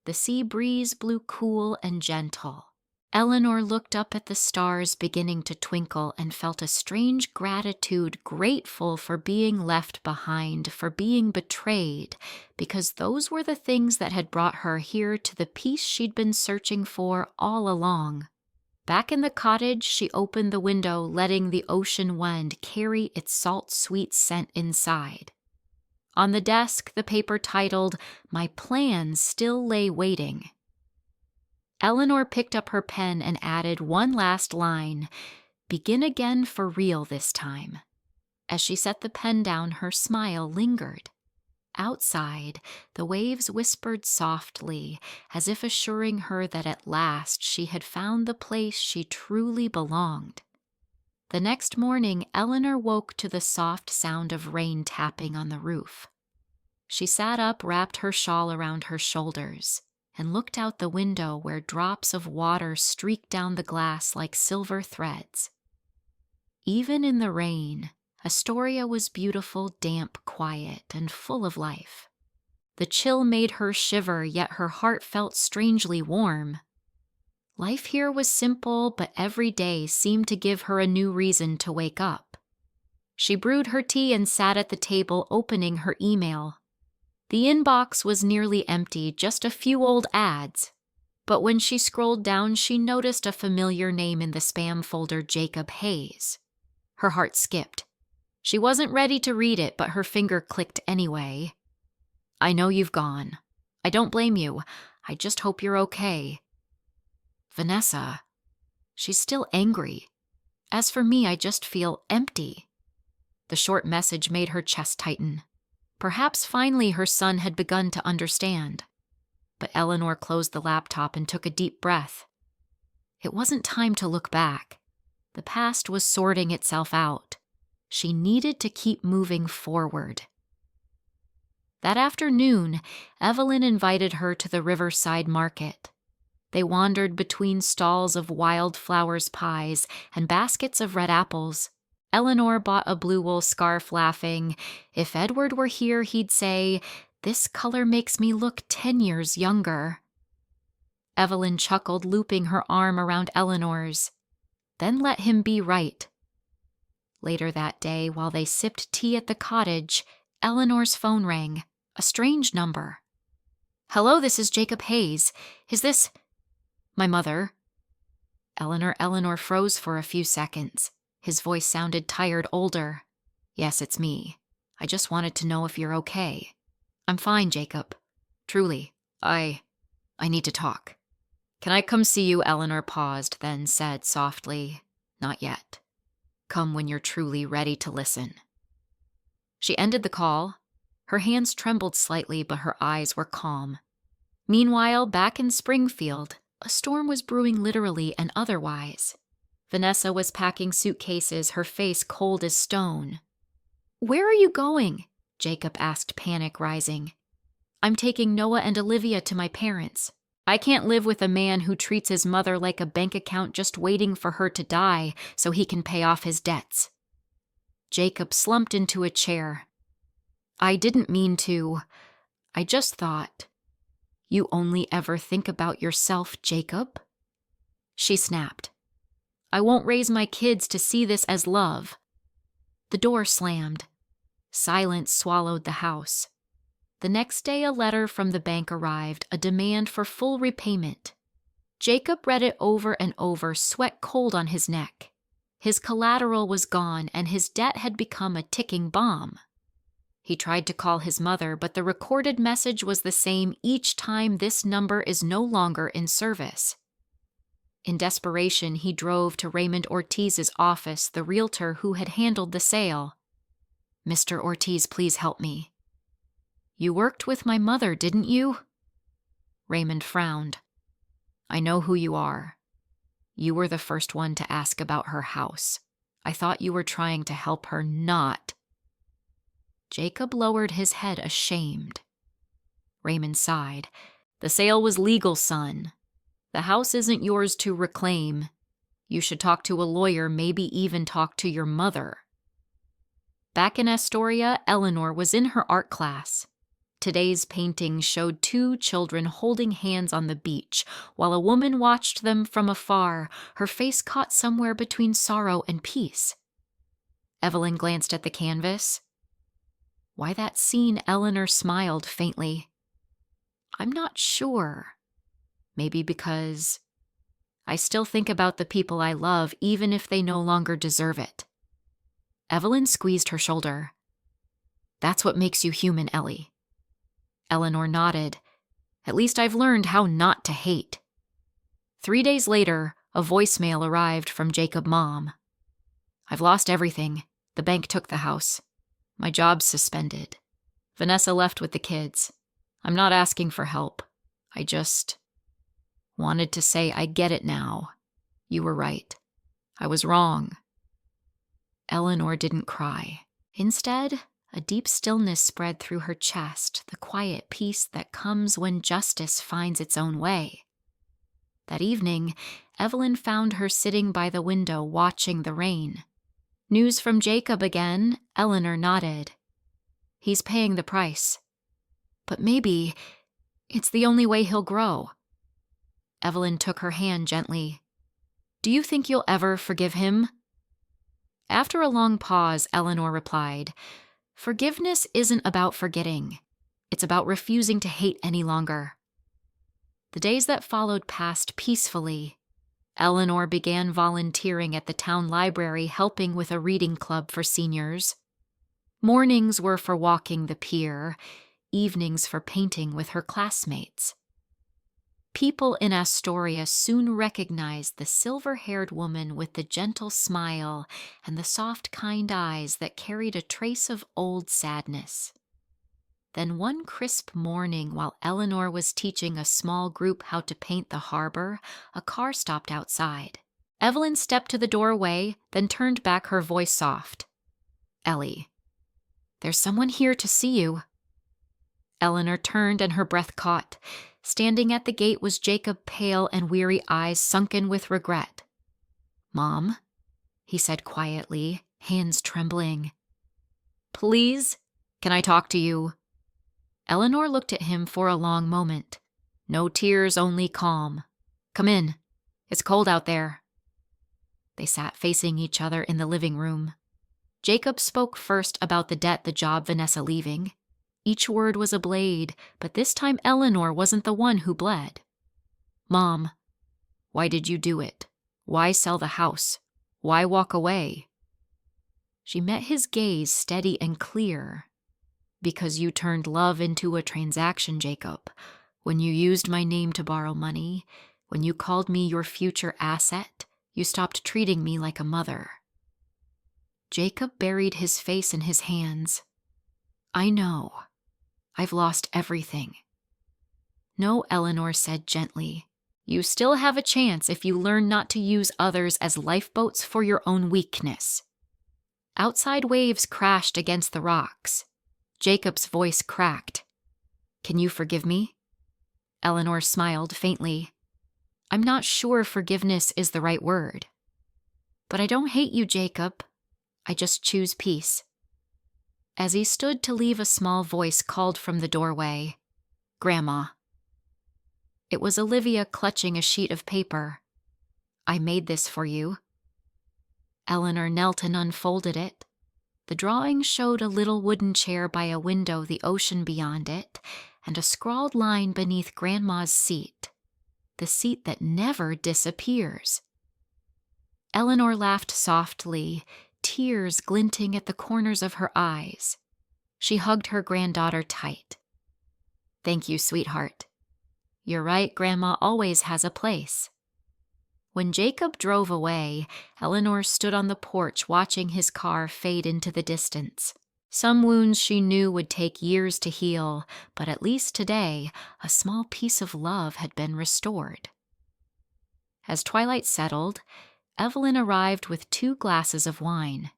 The sea breeze blew cool and gentle. Eleanor looked up at the stars beginning to twinkle and felt a strange gratitude, grateful for being left behind, for being betrayed, because those were the things that had brought her here to the peace she'd been searching for all along. Back in the cottage, she opened the window, letting the ocean wind carry its salt-sweet scent inside. On the desk, the paper titled, "My Plans Still Lay Waiting." Eleanor picked up her pen and added one last line, "Begin again for real this time." As she set the pen down, her smile lingered. Outside, the waves whispered softly, as if assuring her that at last she had found the place she truly belonged. The next morning, Eleanor woke to the soft sound of rain tapping on the roof. She sat up, wrapped her shawl around her shoulders, and looked out the window where drops of water streaked down the glass like silver threads. Even in the rain, Astoria was beautiful, damp, quiet, and full of life. The chill made her shiver, yet her heart felt strangely warm. Life here was simple, but every day seemed to give her a new reason to wake up. She brewed her tea and sat at the table, opening her email. The inbox was nearly empty, just a few old ads. But when she scrolled down, she noticed a familiar name in the spam folder, Jacob Hayes. Her heart skipped. She wasn't ready to read it, but her finger clicked anyway. "I know you've gone. I don't blame you. I just hope you're okay. Vanessa." She's still angry. "As for me, I just feel empty." The short message made her chest tighten. Perhaps finally her son had begun to understand. But Eleanor closed the laptop and took a deep breath. It wasn't time to look back. The past was sorting itself out. She needed to keep moving forward. That afternoon, Evelyn invited her to the riverside market. They wandered between stalls of wildflowers pies and baskets of red apples. Eleanor bought a blue wool scarf, laughing, "If Edward were here, he'd say, 'This color makes me look 10 years younger.'" Evelyn chuckled, looping her arm around Eleanor's. "Then let him be right." Later that day, while they sipped tea at the cottage, Eleanor's phone rang. A strange number. "Hello, this is Jacob Hayes. Is this—" "My mother." Eleanor froze for a few seconds. His voice sounded tired, older. "Yes, it's me. I just wanted to know if you're okay." "I'm fine, Jacob. Truly. I need to talk." "Can I come see you?" Eleanor paused, then said softly, "Not yet. Come when you're truly ready to listen." She ended the call. Her hands trembled slightly, but her eyes were calm. Meanwhile, back in Springfield, a storm was brewing literally and otherwise. Vanessa was packing suitcases, her face cold as stone. "Where are you going?" Jacob asked, panic rising. "I'm taking Noah and Olivia to my parents. I can't live with a man who treats his mother like a bank account just waiting for her to die so he can pay off his debts." Jacob slumped into a chair. "I didn't mean to. I just thought." "You only ever think about yourself, Jacob?" She snapped. "I won't raise my kids to see this as love." The door slammed. Silence swallowed the house. The next day, a letter from the bank arrived, a demand for full repayment. Jacob read it over and over, sweat cold on his neck. His collateral was gone, and his debt had become a ticking bomb. He tried to call his mother, but the recorded message was the same each time: "This number is no longer in service." In desperation, he drove to Raymond Ortiz's office, the realtor who had handled the sale. "Mr. Ortiz, please help me." "You worked with my mother, didn't you?" Raymond frowned. "I know who you are. You were the first one to ask about her house. I thought you were trying to help her not." Jacob lowered his head, ashamed. Raymond sighed. "The sale was legal, son. The house isn't yours to reclaim. You should talk to a lawyer, maybe even talk to your mother." Back in Astoria, Eleanor was in her art class. Today's painting showed two children holding hands on the beach, while a woman watched them from afar, her face caught somewhere between sorrow and peace. Evelyn glanced at the canvas. Why that scene? Eleanor smiled faintly. "I'm not sure. Maybe because I still think about the people I love, even if they no longer deserve it." Evelyn squeezed her shoulder. "That's what makes you human, Ellie." Eleanor nodded. "At least I've learned how not to hate." 3 days later, a voicemail arrived from Jacob's mom. "I've lost everything. The bank took the house. My job's suspended. Vanessa left with the kids. I'm not asking for help. I just wanted to say I get it now. You were right. I was wrong." Eleanor didn't cry. Instead, a deep stillness spread through her chest, the quiet peace that comes when justice finds its own way. That evening, Evelyn found her sitting by the window watching the rain. "News from Jacob again?" Eleanor nodded. "He's paying the price. But maybe it's the only way he'll grow." Evelyn took her hand gently. "Do you think you'll ever forgive him?" After a long pause, Eleanor replied, "Forgiveness isn't about forgetting. It's about refusing to hate any longer." The days that followed passed peacefully. Eleanor began volunteering at the town library, helping with a reading club for seniors. Mornings were for walking the pier, evenings for painting with her classmates. People in Astoria soon recognized the silver-haired woman with the gentle smile and the soft, kind eyes that carried a trace of old sadness. Then one crisp morning, while Eleanor was teaching a small group how to paint the harbor, a car stopped outside. Evelyn stepped to the doorway, then turned back, her voice soft. "Ellie, there's someone here to see you." Eleanor turned and her breath caught. Standing at the gate was Jacob, pale and weary, eyes sunken with regret. "Mom," he said quietly, hands trembling. "Please, can I talk to you?" Eleanor looked at him for a long moment. No tears, only calm. "Come in. It's cold out there." They sat facing each other in the living room. Jacob spoke first about the debt, the job, Vanessa leaving. Each word was a blade, but this time Eleanor wasn't the one who bled. "Mom, why did you do it? Why sell the house? Why walk away?" She met his gaze, steady and clear. "Because you turned love into a transaction, Jacob. When you used my name to borrow money, when you called me your future asset, you stopped treating me like a mother." Jacob buried his face in his hands. "I know. I've lost everything." "No," Eleanor said gently. "You still have a chance if you learn not to use others as lifeboats for your own weakness." Outside waves crashed against the rocks. Jacob's voice cracked. "Can you forgive me?" Eleanor smiled faintly. "I'm not sure forgiveness is the right word. But I don't hate you, Jacob. I just choose peace." As he stood to leave, a small voice called from the doorway, "Grandma." It was Olivia, clutching a sheet of paper. "I made this for you." Eleanor knelt and unfolded it. The drawing showed a little wooden chair by a window, the ocean beyond it, and a scrawled line beneath Grandma's seat, the seat that never disappears. Eleanor laughed softly, tears glinting at the corners of her eyes. She hugged her granddaughter tight. "Thank you, sweetheart. You're right, Grandma always has a place." When Jacob drove away, Eleanor stood on the porch watching his car fade into the distance. Some wounds she knew would take years to heal, but at least today, a small piece of love had been restored. As twilight settled, Evelyn arrived with 2 glasses of wine.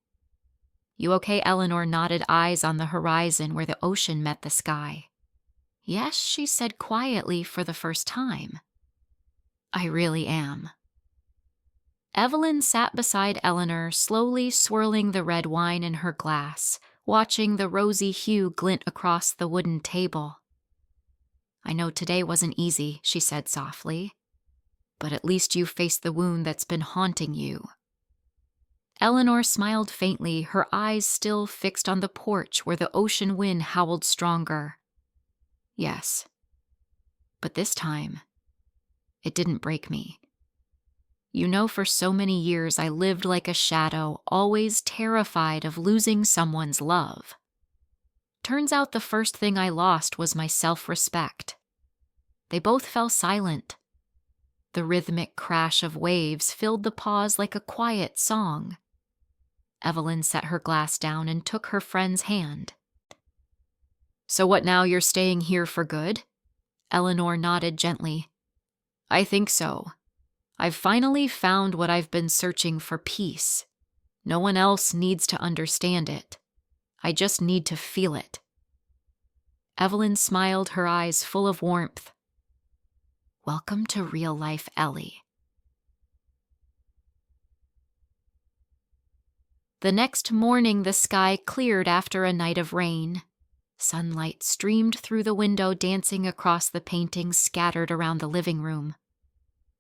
"You okay?" Eleanor nodded, eyes on the horizon where the ocean met the sky. "Yes," she said quietly for the first time. "I really am." Evelyn sat beside Eleanor, slowly swirling the red wine in her glass, watching the rosy hue glint across the wooden table. "I know today wasn't easy," she said softly, "but at least you faced the wound that's been haunting you." Eleanor smiled faintly, her eyes still fixed on the porch where the ocean wind howled stronger. "Yes. But this time, it didn't break me. You know, for so many years I lived like a shadow, always terrified of losing someone's love. Turns out the first thing I lost was my self-respect. They both fell silent. The rhythmic crash of waves filled the pause like a quiet song." Evelyn set her glass down and took her friend's hand. "So what now, you're staying here for good?" Eleanor nodded gently. "I think so. I've finally found what I've been searching for: peace. No one else needs to understand it. I just need to feel it." Evelyn smiled, her eyes full of warmth. "Welcome to real life, Ellie." The next morning, the sky cleared after a night of rain. Sunlight streamed through the window, dancing across the paintings scattered around the living room.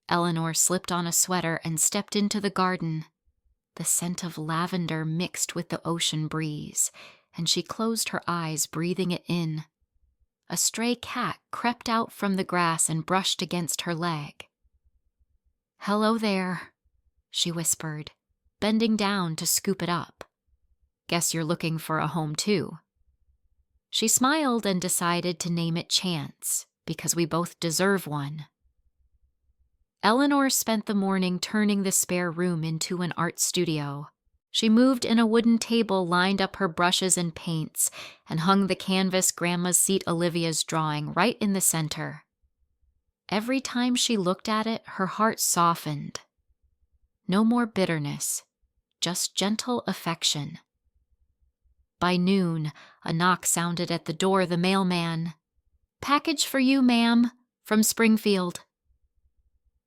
Eleanor slipped on a sweater and stepped into the garden. The scent of lavender mixed with the ocean breeze, and she closed her eyes, breathing it in. A stray cat crept out from the grass and brushed against her leg. "Hello there," she whispered, bending down to scoop it up. "Guess you're looking for a home too." She smiled and decided to name it Chance, because we both deserve one. Eleanor spent the morning turning the spare room into an art studio. She moved in a wooden table, lined up her brushes and paints, and hung the canvas Grandma's seat Olivia's drawing right in the center. Every time she looked at it, her heart softened. No more bitterness, just gentle affection. By noon, a knock sounded at the door. The mailman. "Package for you, ma'am, from Springfield."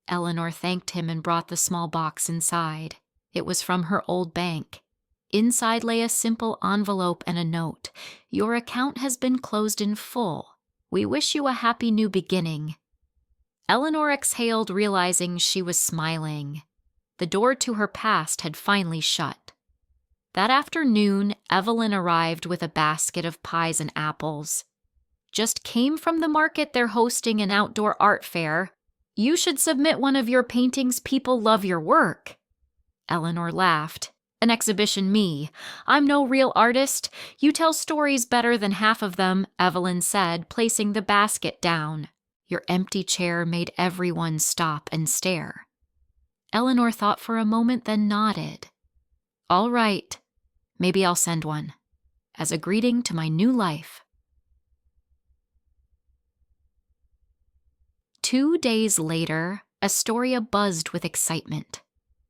Eleanor thanked him and brought the small box inside. It was from her old bank. Inside lay a simple envelope and a note. "Your account has been closed in full. We wish you a happy new beginning." Eleanor exhaled, realizing she was smiling. The door to her past had finally shut. That afternoon, Evelyn arrived with a basket of pies and apples. "Just came from the market. They're hosting an outdoor art fair. You should submit one of your paintings. People love your work." Eleanor laughed. "An exhibition me. I'm no real artist. You tell stories better than half of them," Evelyn said, placing the basket down. Your empty chair made everyone stop and stare. Eleanor thought for a moment, then nodded. "All right. Maybe I'll send one. As a greeting to my new life." 2 days later, Astoria buzzed with excitement.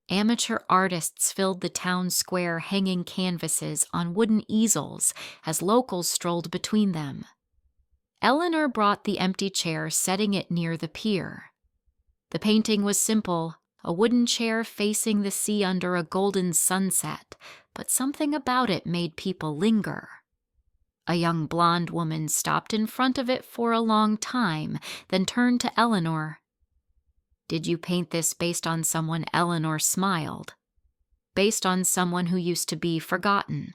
Amateur artists filled the town square, hanging canvases on wooden easels as locals strolled between them. Eleanor brought the empty chair, setting it near the pier. The painting was simple, a wooden chair facing the sea under a golden sunset, but something about it made people linger. A young blonde woman stopped in front of it for a long time, then turned to Eleanor. "Did you paint this based on someone?" Eleanor smiled. "Based on someone who used to be forgotten.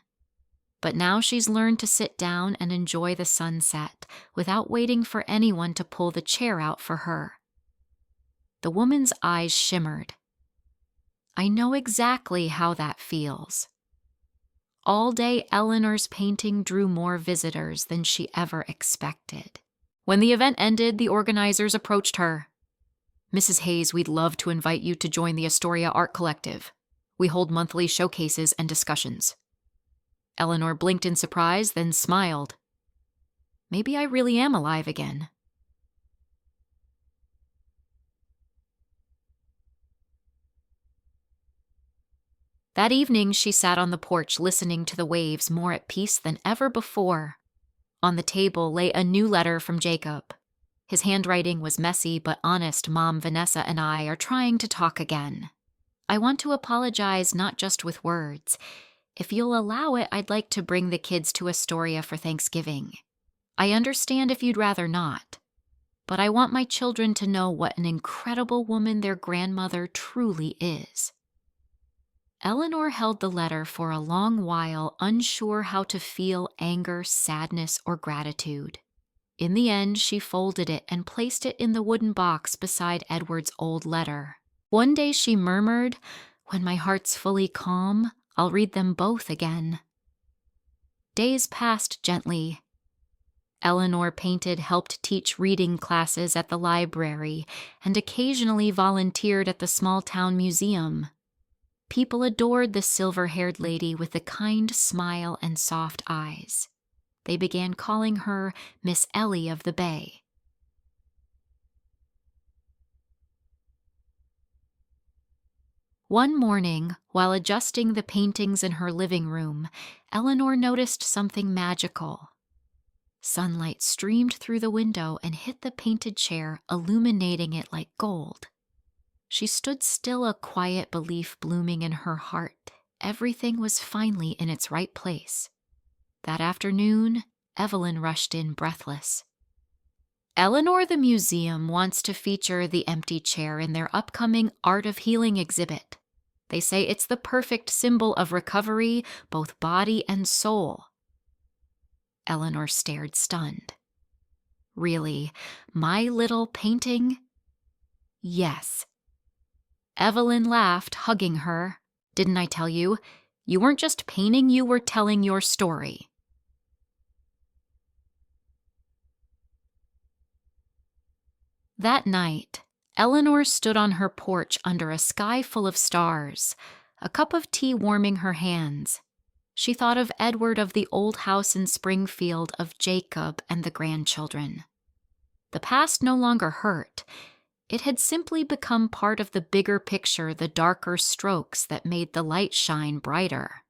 But now she's learned to sit down and enjoy the sunset without waiting for anyone to pull the chair out for her." The woman's eyes shimmered. "I know exactly how that feels." All day, Eleanor's painting drew more visitors than she ever expected. When the event ended, the organizers approached her. Mrs. Hayes, we'd love to invite you to join the Astoria Art Collective. We hold monthly showcases and discussions. Eleanor blinked in surprise, then smiled. Maybe I really am alive again. That evening, she sat on the porch listening to the waves, more at peace than ever before. On the table lay a new letter from Jacob. His handwriting was messy but honest. Mom, Vanessa, and I are trying to talk again. I want to apologize not just with words. If you'll allow it, I'd like to bring the kids to Astoria for Thanksgiving. I understand if you'd rather not, but I want my children to know what an incredible woman their grandmother truly is. Eleanor held the letter for a long while, unsure how to feel anger, sadness, or gratitude. In the end, she folded it and placed it in the wooden box beside Edward's old letter. One day she murmured, "When my heart's fully calm, I'll read them both again." Days passed gently. Eleanor painted, helped teach reading classes at the library, and occasionally volunteered at the small-town museum. People adored the silver-haired lady with the kind smile and soft eyes. They began calling her Miss Ellie of the Bay. One morning, while adjusting the paintings in her living room, Eleanor noticed something magical. Sunlight streamed through the window and hit the painted chair, illuminating it like gold. She stood still, a quiet belief blooming in her heart. Everything was finally in its right place. That afternoon, Evelyn rushed in breathless. Eleanor, the museum wants to feature the empty chair in their upcoming Art of Healing exhibit. They say it's the perfect symbol of recovery, both body and soul. Eleanor stared, stunned. Really? My little painting? Yes. Evelyn laughed, hugging her. Didn't I tell you? You weren't just painting, you were telling your story. That night, Eleanor stood on her porch under a sky full of stars, a cup of tea warming her hands. She thought of Edward, of the old house in Springfield, of Jacob and the grandchildren. The past no longer hurt. It had simply become part of the bigger picture, the darker strokes that made the light shine brighter.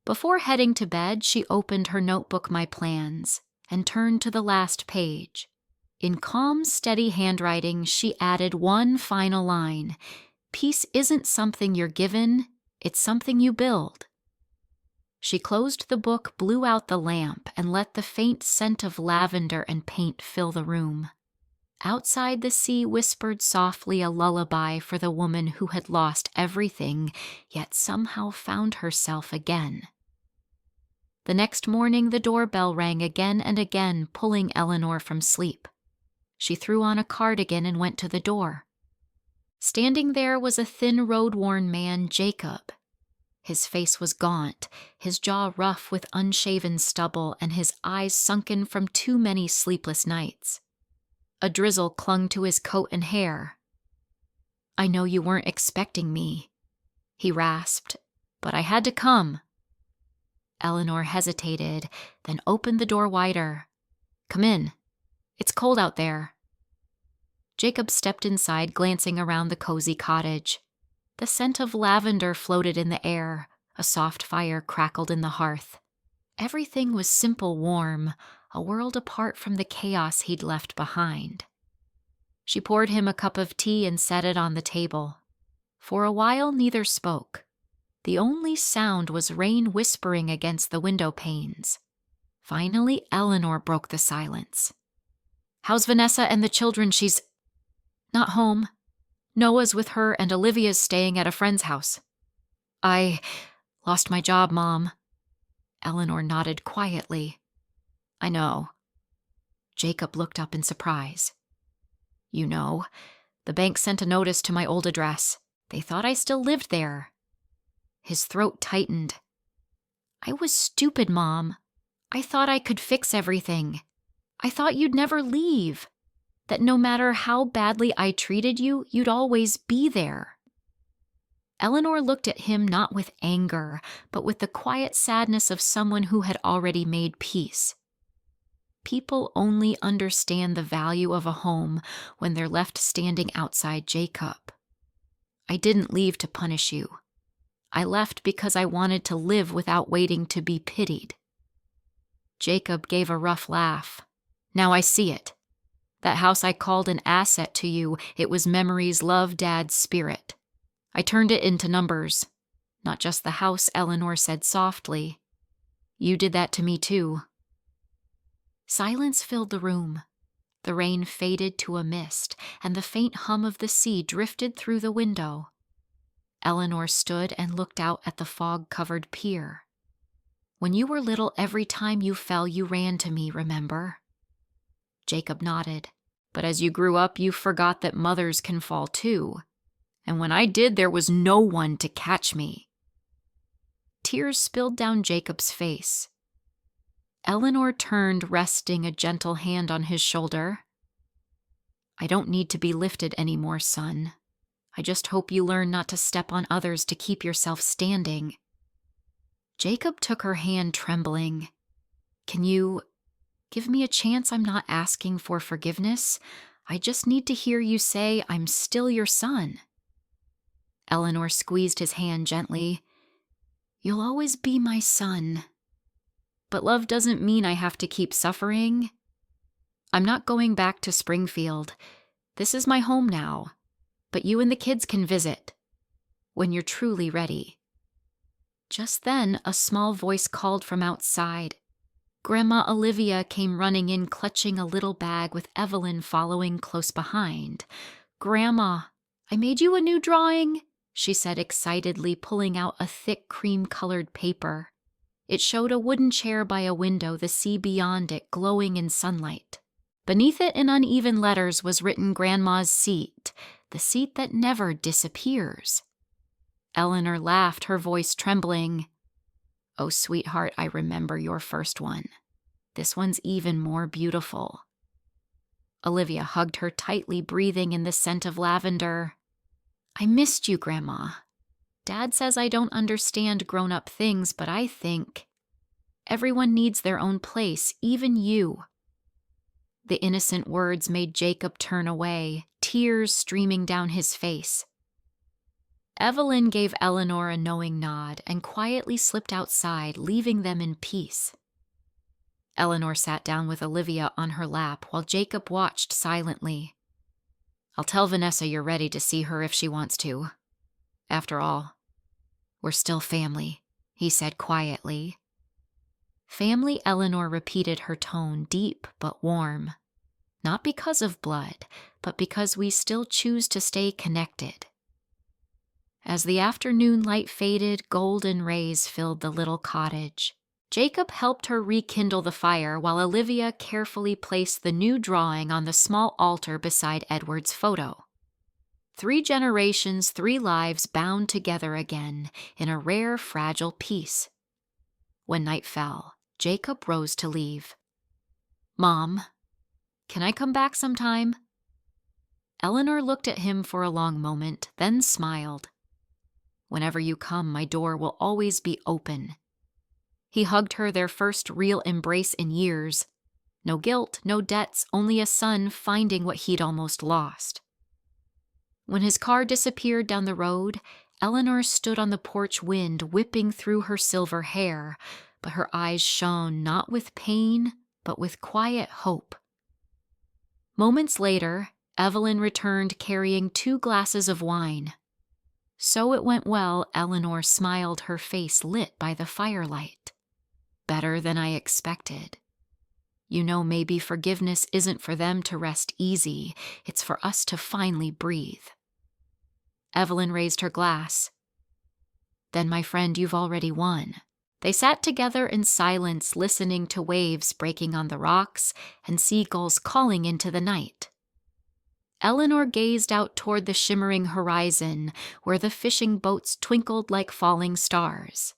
Before heading to bed, she opened her notebook, My Plans, and turned to the last page. In calm, steady handwriting, she added one final line. Peace isn't something you're given, it's something you build. She closed the book, blew out the lamp, and let the faint scent of lavender and paint fill the room. Outside, the sea whispered softly a lullaby for the woman who had lost everything, yet somehow found herself again. The next morning, the doorbell rang again and again, pulling Eleanor from sleep. She threw on a cardigan and went to the door. Standing there was a thin, road-worn man, Jacob. His face was gaunt, his jaw rough with unshaven stubble, and his eyes sunken from too many sleepless nights. A drizzle clung to his coat and hair. "I know you weren't expecting me," he rasped, "but I had to come." Eleanor hesitated, then opened the door wider. "Come in. It's cold out there." Jacob stepped inside, glancing around the cozy cottage. The scent of lavender floated in the air. A soft fire crackled in the hearth. Everything was simple, warm, a world apart from the chaos he'd left behind. She poured him a cup of tea and set it on the table. For a while, neither spoke. The only sound was rain whispering against the window panes. Finally, Eleanor broke the silence. "How's Vanessa and the children? She's not home. Noah's with her and Olivia's staying at a friend's house." "I lost my job, Mom." Eleanor nodded quietly. "I know." Jacob looked up in surprise. "You know, the bank sent a notice to my old address. They thought I still lived there." His throat tightened. "I was stupid, Mom. I thought I could fix everything. I thought you'd never leave." that no matter how badly I treated you, you'd always be there." Eleanor looked at him not with anger, but with the quiet sadness of someone who had already made peace. People only understand the value of a home when they're left standing outside Jacob. I didn't leave to punish you. I left because I wanted to live without waiting to be pitied. Jacob gave a rough laugh. "Now I see it. That house I called an asset to you, it was memory's love dad's spirit. I turned it into numbers. Not just the house," Eleanor said softly. "You did that to me too." Silence filled the room. The rain faded to a mist, and the faint hum of the sea drifted through the window. Eleanor stood and looked out at the fog-covered pier. "When you were little, every time you fell, you ran to me, remember?" Jacob nodded. "But as you grew up, you forgot that mothers can fall too. And when I did, there was no one to catch me." Tears spilled down Jacob's face. Eleanor turned, resting a gentle hand on his shoulder. "I don't need to be lifted anymore, son. I just hope you learn not to step on others to keep yourself standing." Jacob took her hand, trembling. "Can you give me a chance? I'm not asking for forgiveness. I just need to hear you say, 'I'm still your son.'" Eleanor squeezed his hand gently. "You'll always be my son. But love doesn't mean I have to keep suffering. I'm not going back to Springfield. This is my home now. But you and the kids can visit when you're truly ready." Just then, a small voice called from outside. Grandma Olivia came running in, clutching a little bag with Evelyn following close behind. "Grandma, I made you a new drawing," she said excitedly, pulling out a thick cream-colored paper. It showed a wooden chair by a window, the sea beyond it glowing in sunlight. Beneath it in uneven letters was written Grandma's seat, the seat that never disappears. Eleanor laughed, her voice trembling. "Oh, sweetheart, I remember your first one. This one's even more beautiful." Olivia hugged her tightly, breathing in the scent of lavender. "I missed you, Grandma. Dad says I don't understand grown-up things, but I think everyone needs their own place, even you." The innocent words made Jacob turn away, tears streaming down his face. Evelyn gave Eleanor a knowing nod and quietly slipped outside, leaving them in peace. Eleanor sat down with Olivia on her lap while Jacob watched silently. "I'll tell Vanessa you're ready to see her if she wants to. After all, we're still family," he said quietly. "Family," Eleanor repeated, her tone deep but warm. "Not because of blood, but because we still choose to stay connected." As the afternoon light faded, golden rays filled the little cottage. Jacob helped her rekindle the fire while Olivia carefully placed the new drawing on the small altar beside Edward's photo. 3 generations, 3 lives bound together again in a rare, fragile piece. When night fell, Jacob rose to leave. "Mom, can I come back sometime?" Eleanor looked at him for a long moment, then smiled. "Whenever you come, my door will always be open." He hugged her, their first real embrace in years. No guilt, no debts, only a son finding what he'd almost lost. When his car disappeared down the road, Eleanor stood on the porch, wind whipping through her silver hair, but her eyes shone not with pain, but with quiet hope. Moments later, Evelyn returned carrying 2 glasses of wine. "So it went well," Eleanor smiled, her face lit by the firelight. "Better than I expected. You know, maybe forgiveness isn't for them to rest easy. It's for us to finally breathe." Evelyn raised her glass. "Then, my friend, you've already won." They sat together in silence, listening to waves breaking on the rocks and seagulls calling into the night. Eleanor gazed out toward the shimmering horizon, where the fishing boats twinkled like falling stars.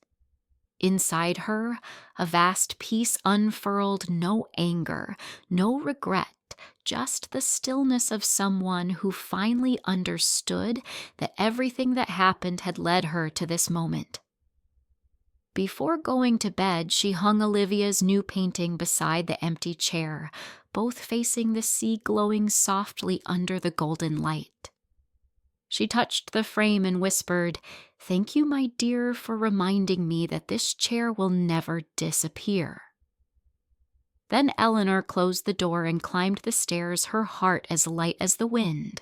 Inside her, a vast peace unfurled, no anger, no regret, just the stillness of someone who finally understood that everything that happened had led her to this moment. Before going to bed, she hung Olivia's new painting beside the empty chair, both facing the sea glowing softly under the golden light. She touched the frame and whispered, "Thank you, my dear, for reminding me that this chair will never disappear." Then Eleanor closed the door and climbed the stairs, her heart as light as the wind.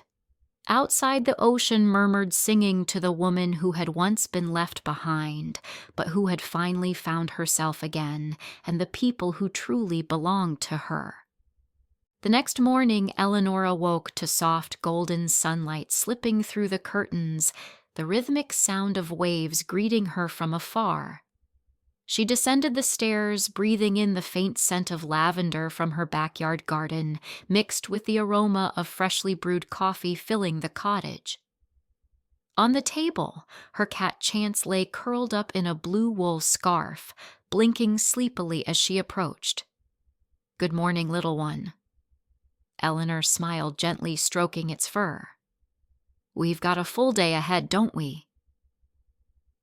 Outside, the ocean murmured, singing to the woman who had once been left behind, but who had finally found herself again, and the people who truly belonged to her. The next morning, Eleanor awoke to soft golden sunlight slipping through the curtains, the rhythmic sound of waves greeting her from afar. She descended the stairs, breathing in the faint scent of lavender from her backyard garden, mixed with the aroma of freshly brewed coffee filling the cottage. On the table, her cat Chance lay curled up in a blue wool scarf, blinking sleepily as she approached. "Good morning, little one." Eleanor smiled, gently stroking its fur. "We've got a full day ahead, don't we?"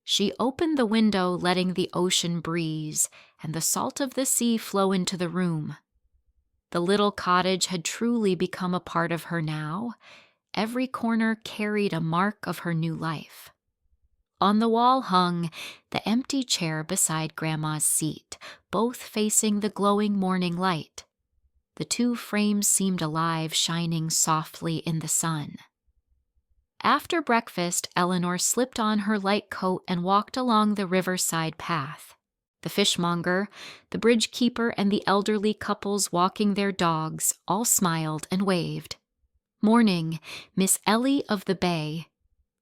She opened the window, letting the ocean breeze and the salt of the sea flow into the room. The little cottage had truly become a part of her now. Every corner carried a mark of her new life. On the wall hung the empty chair beside Grandma's seat, both facing the glowing morning light. The two frames seemed alive, shining softly in the sun. After breakfast, Eleanor slipped on her light coat and walked along the riverside path. The fishmonger, the bridge keeper, and the elderly couples walking their dogs all smiled and waved. "Morning, Miss Ellie of the Bay."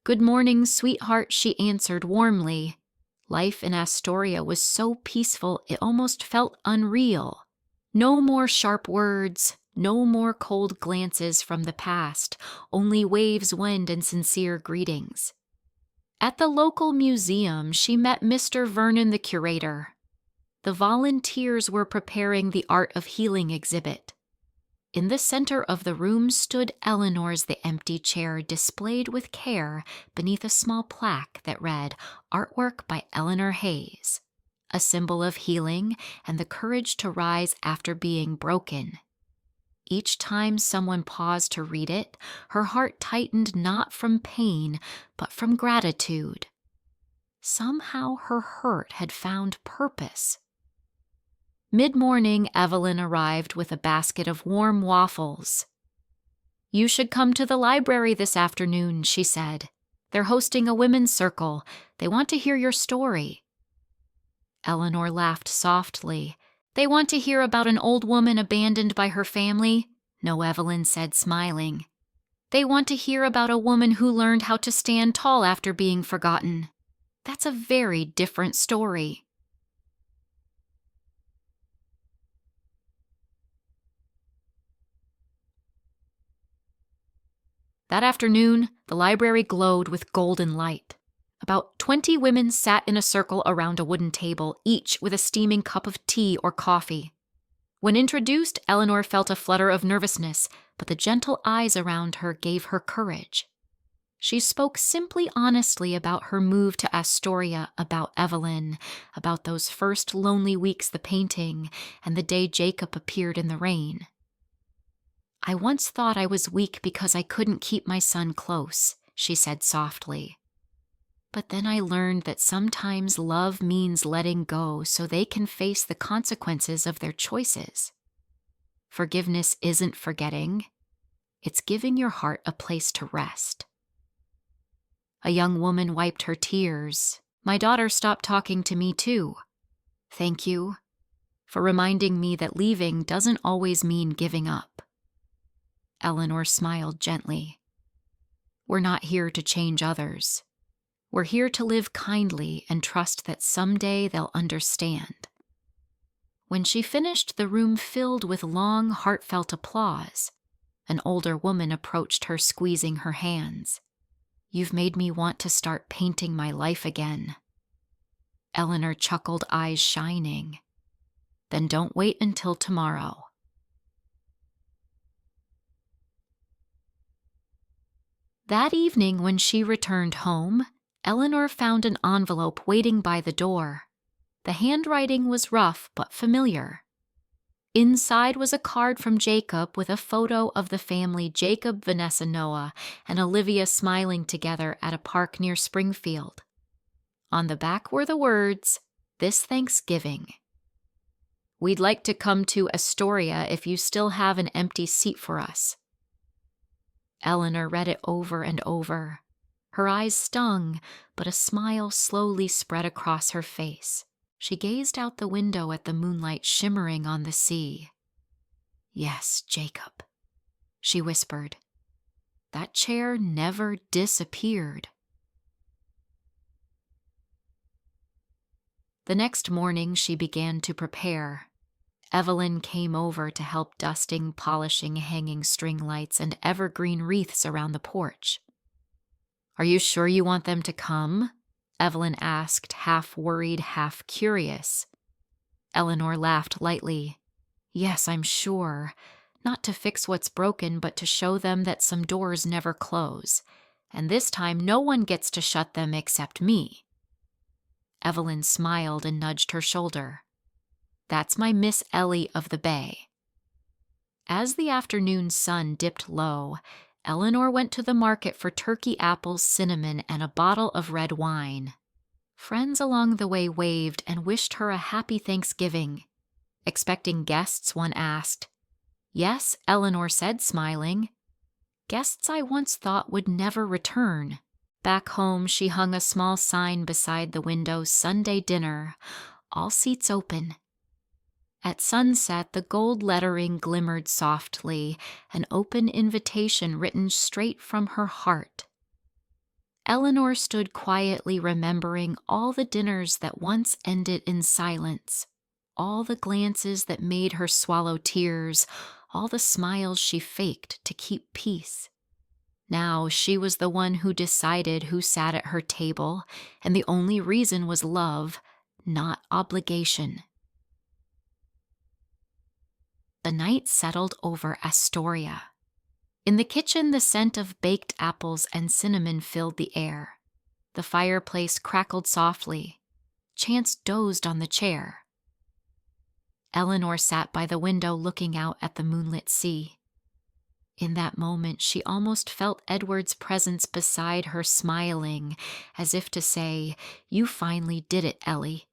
"Good morning, sweetheart," she answered warmly. Life in Astoria was so peaceful it almost felt unreal. No more sharp words, no more cold glances from the past, only waves, wind, and sincere greetings. At the local museum, she met Mr. Vernon, the curator. The volunteers were preparing the Art of Healing exhibit. In the center of the room stood Eleanor's the empty chair, displayed with care beneath a small plaque that read, "Artwork by Eleanor Hayes," a symbol of healing and the courage to rise after being broken. Each time someone paused to read it, her heart tightened not from pain, but from gratitude. Somehow her hurt had found purpose. Mid-morning, Evelyn arrived with a basket of warm waffles. "You should come to the library this afternoon," she said. "They're hosting a women's circle. They want to hear your story." Eleanor laughed softly. "They want to hear about an old woman abandoned by her family?" "No," Evelyn said, smiling. "They want to hear about a woman who learned how to stand tall after being forgotten. That's a very different story." That afternoon, the library glowed with golden light. About 20 women sat in a circle around a wooden table, each with a steaming cup of tea or coffee. When introduced, Eleanor felt a flutter of nervousness, but the gentle eyes around her gave her courage. She spoke simply honestly about her move to Astoria, about Evelyn, about those first lonely weeks the painting, and the day Jacob appeared in the rain. "I once thought I was weak because I couldn't keep my son close," she said softly. "But then I learned that sometimes love means letting go so they can face the consequences of their choices. Forgiveness isn't forgetting. It's giving your heart a place to rest." A young woman wiped her tears. "My daughter stopped talking to me too. Thank you for reminding me that leaving doesn't always mean giving up." Eleanor smiled gently. "We're not here to change others. We're here to live kindly and trust that someday they'll understand." When she finished, the room filled with long, heartfelt applause. An older woman approached her, squeezing her hands. "You've made me want to start painting my life again." Eleanor chuckled, eyes shining. "Then don't wait until tomorrow." That evening, when she returned home, Eleanor found an envelope waiting by the door. The handwriting was rough but familiar. Inside was a card from Jacob with a photo of the family, Jacob, Vanessa, Noah, and Olivia smiling together at a park near Springfield. On the back were the words, "This Thanksgiving. We'd like to come to Astoria if you still have an empty seat for us." Eleanor read it over and over. Her eyes stung, but a smile slowly spread across her face. She gazed out the window at the moonlight shimmering on the sea. "Yes, Jacob," she whispered. "That chair never disappeared." The next morning she began to prepare. Evelyn came over to help dusting, polishing hanging string lights and evergreen wreaths around the porch. "Are you sure you want them to come?" Evelyn asked, half worried, half curious. Eleanor laughed lightly. "Yes, I'm sure. Not to fix what's broken, but to show them that some doors never close. And this time no one gets to shut them except me." Evelyn smiled and nudged her shoulder. "That's my Miss Ellie of the Bay." As the afternoon sun dipped low, Eleanor went to the market for turkey apples, cinnamon, and a bottle of red wine. Friends along the way waved and wished her a happy Thanksgiving. Expecting guests, one asked. "Yes," Eleanor said, smiling. "Guests I once thought would never return." Back home, she hung a small sign beside the window, "Sunday dinner, all seats open." At sunset, the gold lettering glimmered softly, an open invitation written straight from her heart. Eleanor stood quietly remembering all the dinners that once ended in silence, all the glances that made her swallow tears, all the smiles she faked to keep peace. Now she was the one who decided who sat at her table, and the only reason was love, not obligation. The night settled over Astoria. In the kitchen, the scent of baked apples and cinnamon filled the air. The fireplace crackled softly. Chance dozed on the chair. Eleanor sat by the window looking out at the moonlit sea. In that moment, she almost felt Edward's presence beside her, smiling, as if to say, "You finally did it, Ellie."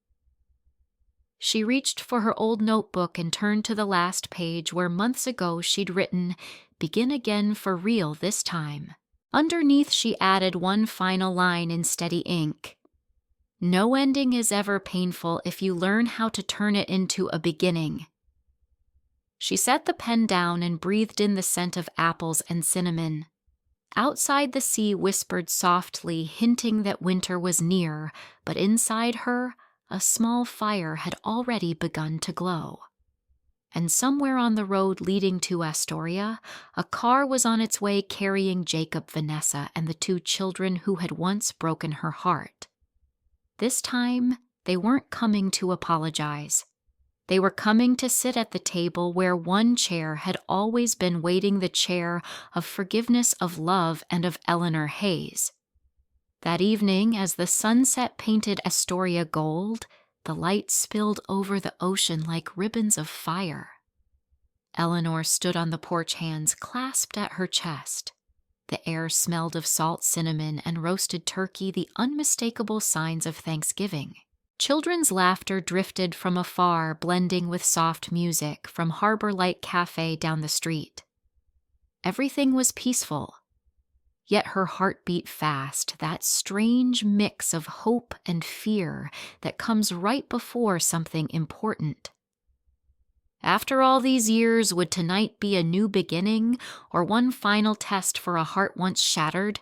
She reached for her old notebook and turned to the last page where months ago she'd written, "Begin again for real this time." Underneath, she added one final line in steady ink. "No ending is ever painful if you learn how to turn it into a beginning." She set the pen down and breathed in the scent of apples and cinnamon. Outside, the sea whispered softly, hinting that winter was near, but inside her, a small fire had already begun to glow. And somewhere on the road leading to Astoria, a car was on its way carrying Jacob, Vanessa, and the two children who had once broken her heart. This time, they weren't coming to apologize. They were coming to sit at the table where one chair had always been waiting, the chair of forgiveness, of love, and of Eleanor Hayes. That evening, as the sunset painted Astoria gold, the light spilled over the ocean like ribbons of fire. Eleanor stood on the porch, hands clasped at her chest. The air smelled of salt cinnamon and roasted turkey, the unmistakable signs of Thanksgiving. Children's laughter drifted from afar, blending with soft music from Harbor Light Cafe down the street. Everything was peaceful. Yet her heart beat fast, that strange mix of hope and fear that comes right before something important. After all these years, would tonight be a new beginning or one final test for a heart once shattered?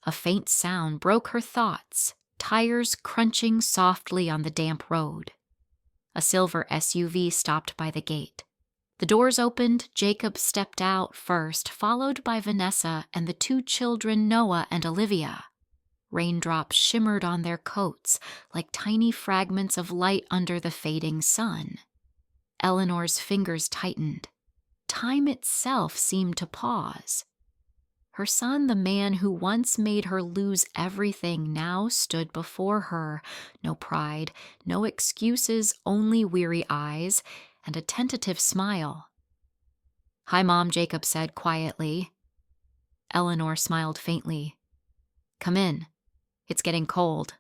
A faint sound broke her thoughts, tires crunching softly on the damp road. A silver SUV stopped by the gate. The doors opened, Jacob stepped out first, followed by Vanessa and the two children, Noah and Olivia. Raindrops shimmered on their coats like tiny fragments of light under the fading sun. Eleanor's fingers tightened. Time itself seemed to pause. Her son, the man who once made her lose everything, now stood before her. No pride, no excuses, only weary eyes and a tentative smile. "Hi, Mom," Jacob said quietly. Eleanor smiled faintly. "Come in. It's getting cold."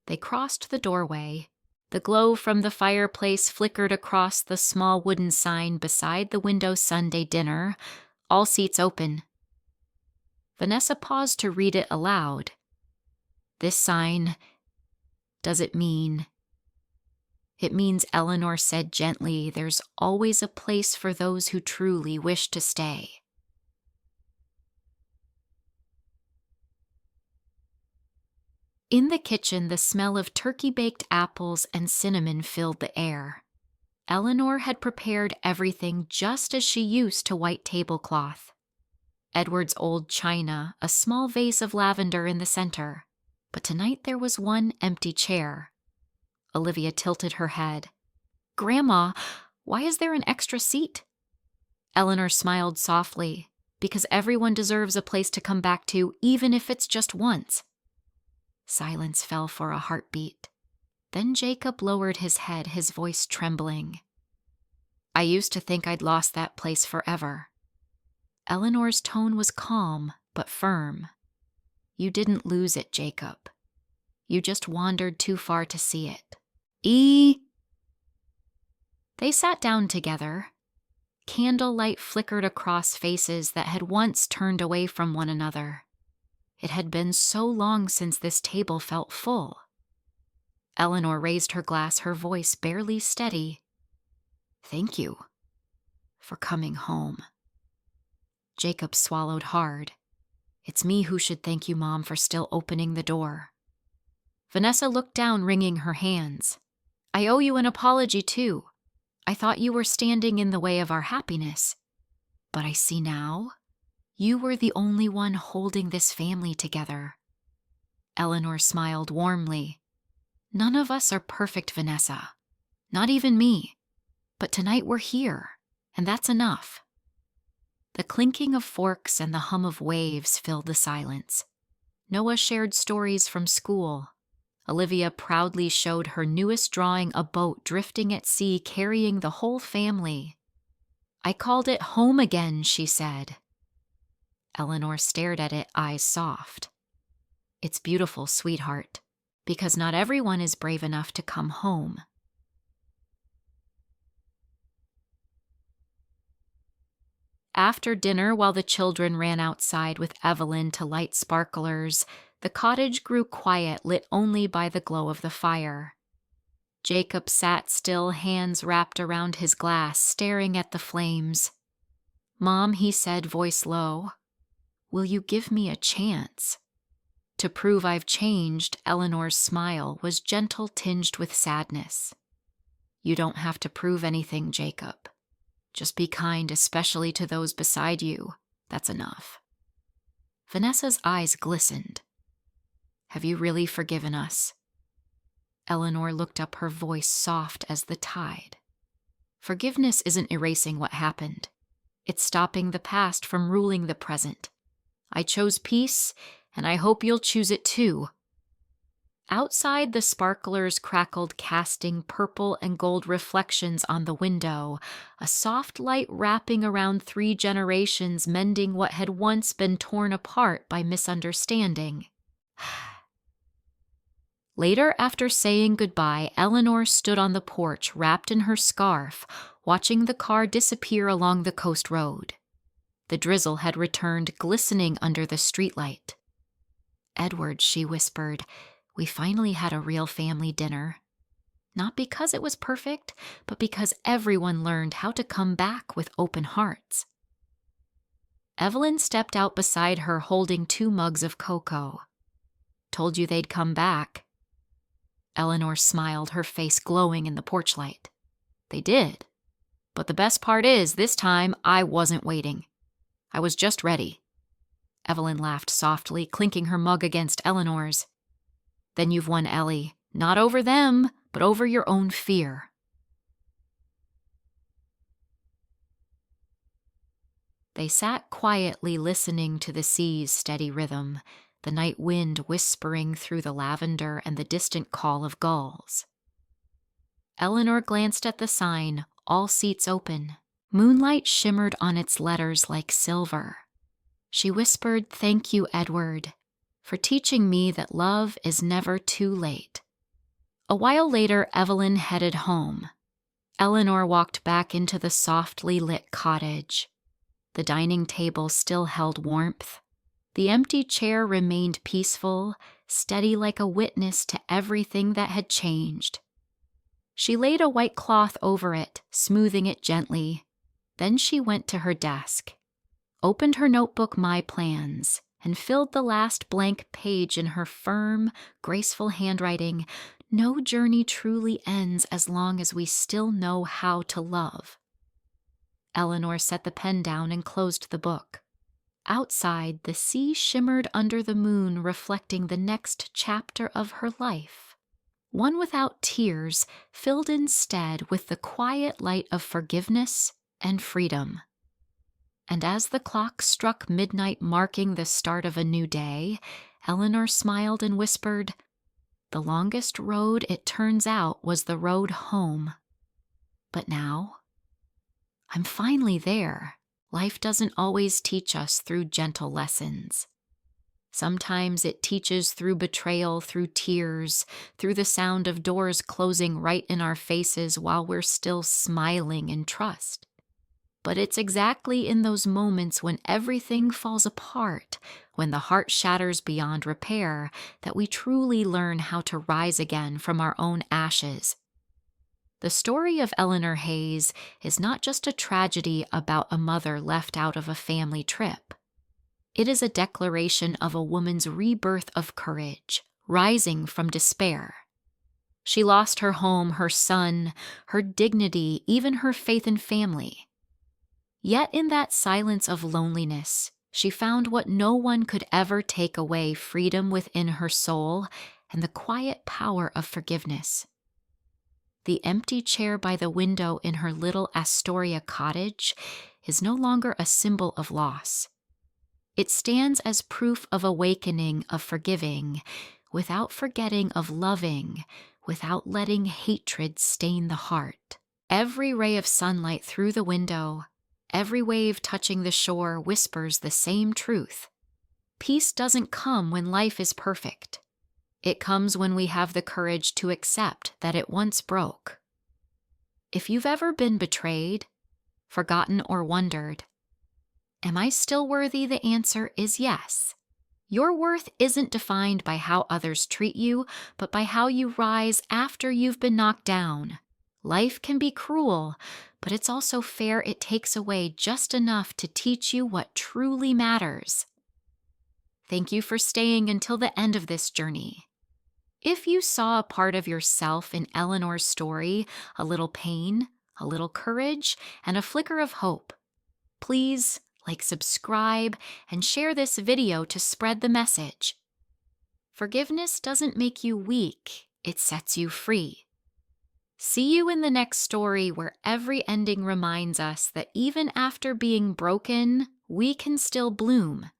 They crossed the doorway. The glow from the fireplace flickered across the small wooden sign beside the window. "Sunday dinner. All seats open." Vanessa paused to read it aloud. "This sign, does it mean?" "It means," Eleanor said gently, "there's always a place for those who truly wish to stay." In the kitchen, the smell of turkey-baked apples and cinnamon filled the air. Eleanor had prepared everything just as she used to white tablecloth. Edward's old china, a small vase of lavender in the center. But tonight there was one empty chair. Olivia tilted her head. "Grandma, why is there an extra seat?" Eleanor smiled softly. "Because everyone deserves a place to come back to, even if it's just once." Silence fell for a heartbeat. Then Jacob lowered his head, his voice trembling. "I used to think I'd lost that place forever." Eleanor's tone was calm, but firm. "You didn't lose it, Jacob. You just wandered too far to see it." They sat down together. Candlelight flickered across faces that had once turned away from one another. It had been so long since this table felt full. Eleanor raised her glass, her voice barely steady. "Thank you for coming home." Jacob swallowed hard. "It's me who should thank you, Mom, for still opening the door." Vanessa looked down, wringing her hands. "I owe you an apology, too. I thought you were standing in the way of our happiness. But I see now, you were the only one holding this family together." Eleanor smiled warmly. "None of us are perfect, Vanessa. Not even me. But tonight we're here, and that's enough." The clinking of forks and the hum of waves filled the silence. Noah shared stories from school. Olivia proudly showed her newest drawing, a boat drifting at sea, carrying the whole family. "I called it home again," she said. Eleanor stared at it, eyes soft. "It's beautiful, sweetheart, because not everyone is brave enough to come home." After dinner, while the children ran outside with Evelyn to light sparklers, the cottage grew quiet, lit only by the glow of the fire. Jacob sat still, hands wrapped around his glass, staring at the flames. "Mom," he said, voice low, "will you give me a chance?" To prove I've changed, Eleanor's smile was gentle, tinged with sadness. "You don't have to prove anything, Jacob. Just be kind, especially to those beside you. That's enough." Vanessa's eyes glistened. "Have you really forgiven us?" Eleanor looked up, her voice soft as the tide. "Forgiveness isn't erasing what happened. It's stopping the past from ruling the present. I chose peace, and I hope you'll choose it too." Outside, the sparklers crackled, casting purple and gold reflections on the window, a soft light wrapping around 3 generations, mending what had once been torn apart by misunderstanding. Later, after saying goodbye, Eleanor stood on the porch, wrapped in her scarf, watching the car disappear along the coast road. The drizzle had returned, glistening under the streetlight. "Edward," she whispered, "we finally had a real family dinner. Not because it was perfect, but because everyone learned how to come back with open hearts." Evelyn stepped out beside her, holding 2 mugs of cocoa. "Told you they'd come back." Eleanor smiled, her face glowing in the porch light. "They did. But the best part is, this time I wasn't waiting. I was just ready." Evelyn laughed softly, clinking her mug against Eleanor's. "Then you've won, Ellie. Not over them, but over your own fear." They sat quietly listening to the sea's steady rhythm, the night wind whispering through the lavender and the distant call of gulls. Eleanor glanced at the sign, "All seats open." Moonlight shimmered on its letters like silver. She whispered, "Thank you, Edward, for teaching me that love is never too late." A while later, Evelyn headed home. Eleanor walked back into the softly lit cottage. The dining table still held warmth. The empty chair remained peaceful, steady like a witness to everything that had changed. She laid a white cloth over it, smoothing it gently. Then she went to her desk, opened her notebook My Plans, and filled the last blank page in her firm, graceful handwriting. No journey truly ends as long as we still know how to love. Eleanor set the pen down and closed the book. Outside, the sea shimmered under the moon, reflecting the next chapter of her life. One without tears, filled instead with the quiet light of forgiveness and freedom. And as the clock struck midnight, marking the start of a new day, Eleanor smiled and whispered, "The longest road, it turns out, was the road home. But now, I'm finally there." Life doesn't always teach us through gentle lessons. Sometimes it teaches through betrayal, through tears, through the sound of doors closing right in our faces while we're still smiling in trust. But it's exactly in those moments when everything falls apart, when the heart shatters beyond repair, that we truly learn how to rise again from our own ashes. The story of Eleanor Hayes is not just a tragedy about a mother left out of a family trip. It is a declaration of a woman's rebirth of courage, rising from despair. She lost her home, her son, her dignity, even her faith in family. Yet in that silence of loneliness, she found what no one could ever take away: freedom within her soul and the quiet power of forgiveness. The empty chair by the window in her little Astoria cottage is no longer a symbol of loss. It stands as proof of awakening, of forgiving, without forgetting, of loving, without letting hatred stain the heart. Every ray of sunlight through the window, every wave touching the shore whispers the same truth. Peace doesn't come when life is perfect. It comes when we have the courage to accept that it once broke. If you've ever been betrayed, forgotten, or wondered, "Am I still worthy?" the answer is yes. Your worth isn't defined by how others treat you, but by how you rise after you've been knocked down. Life can be cruel, but it's also fair. It takes away just enough to teach you what truly matters. Thank you for staying until the end of this journey. If you saw a part of yourself in Eleanor's story, a little pain, a little courage, and a flicker of hope, please subscribe, and share this video to spread the message. Forgiveness doesn't make you weak, it sets you free. See you in the next story, where every ending reminds us that even after being broken, we can still bloom.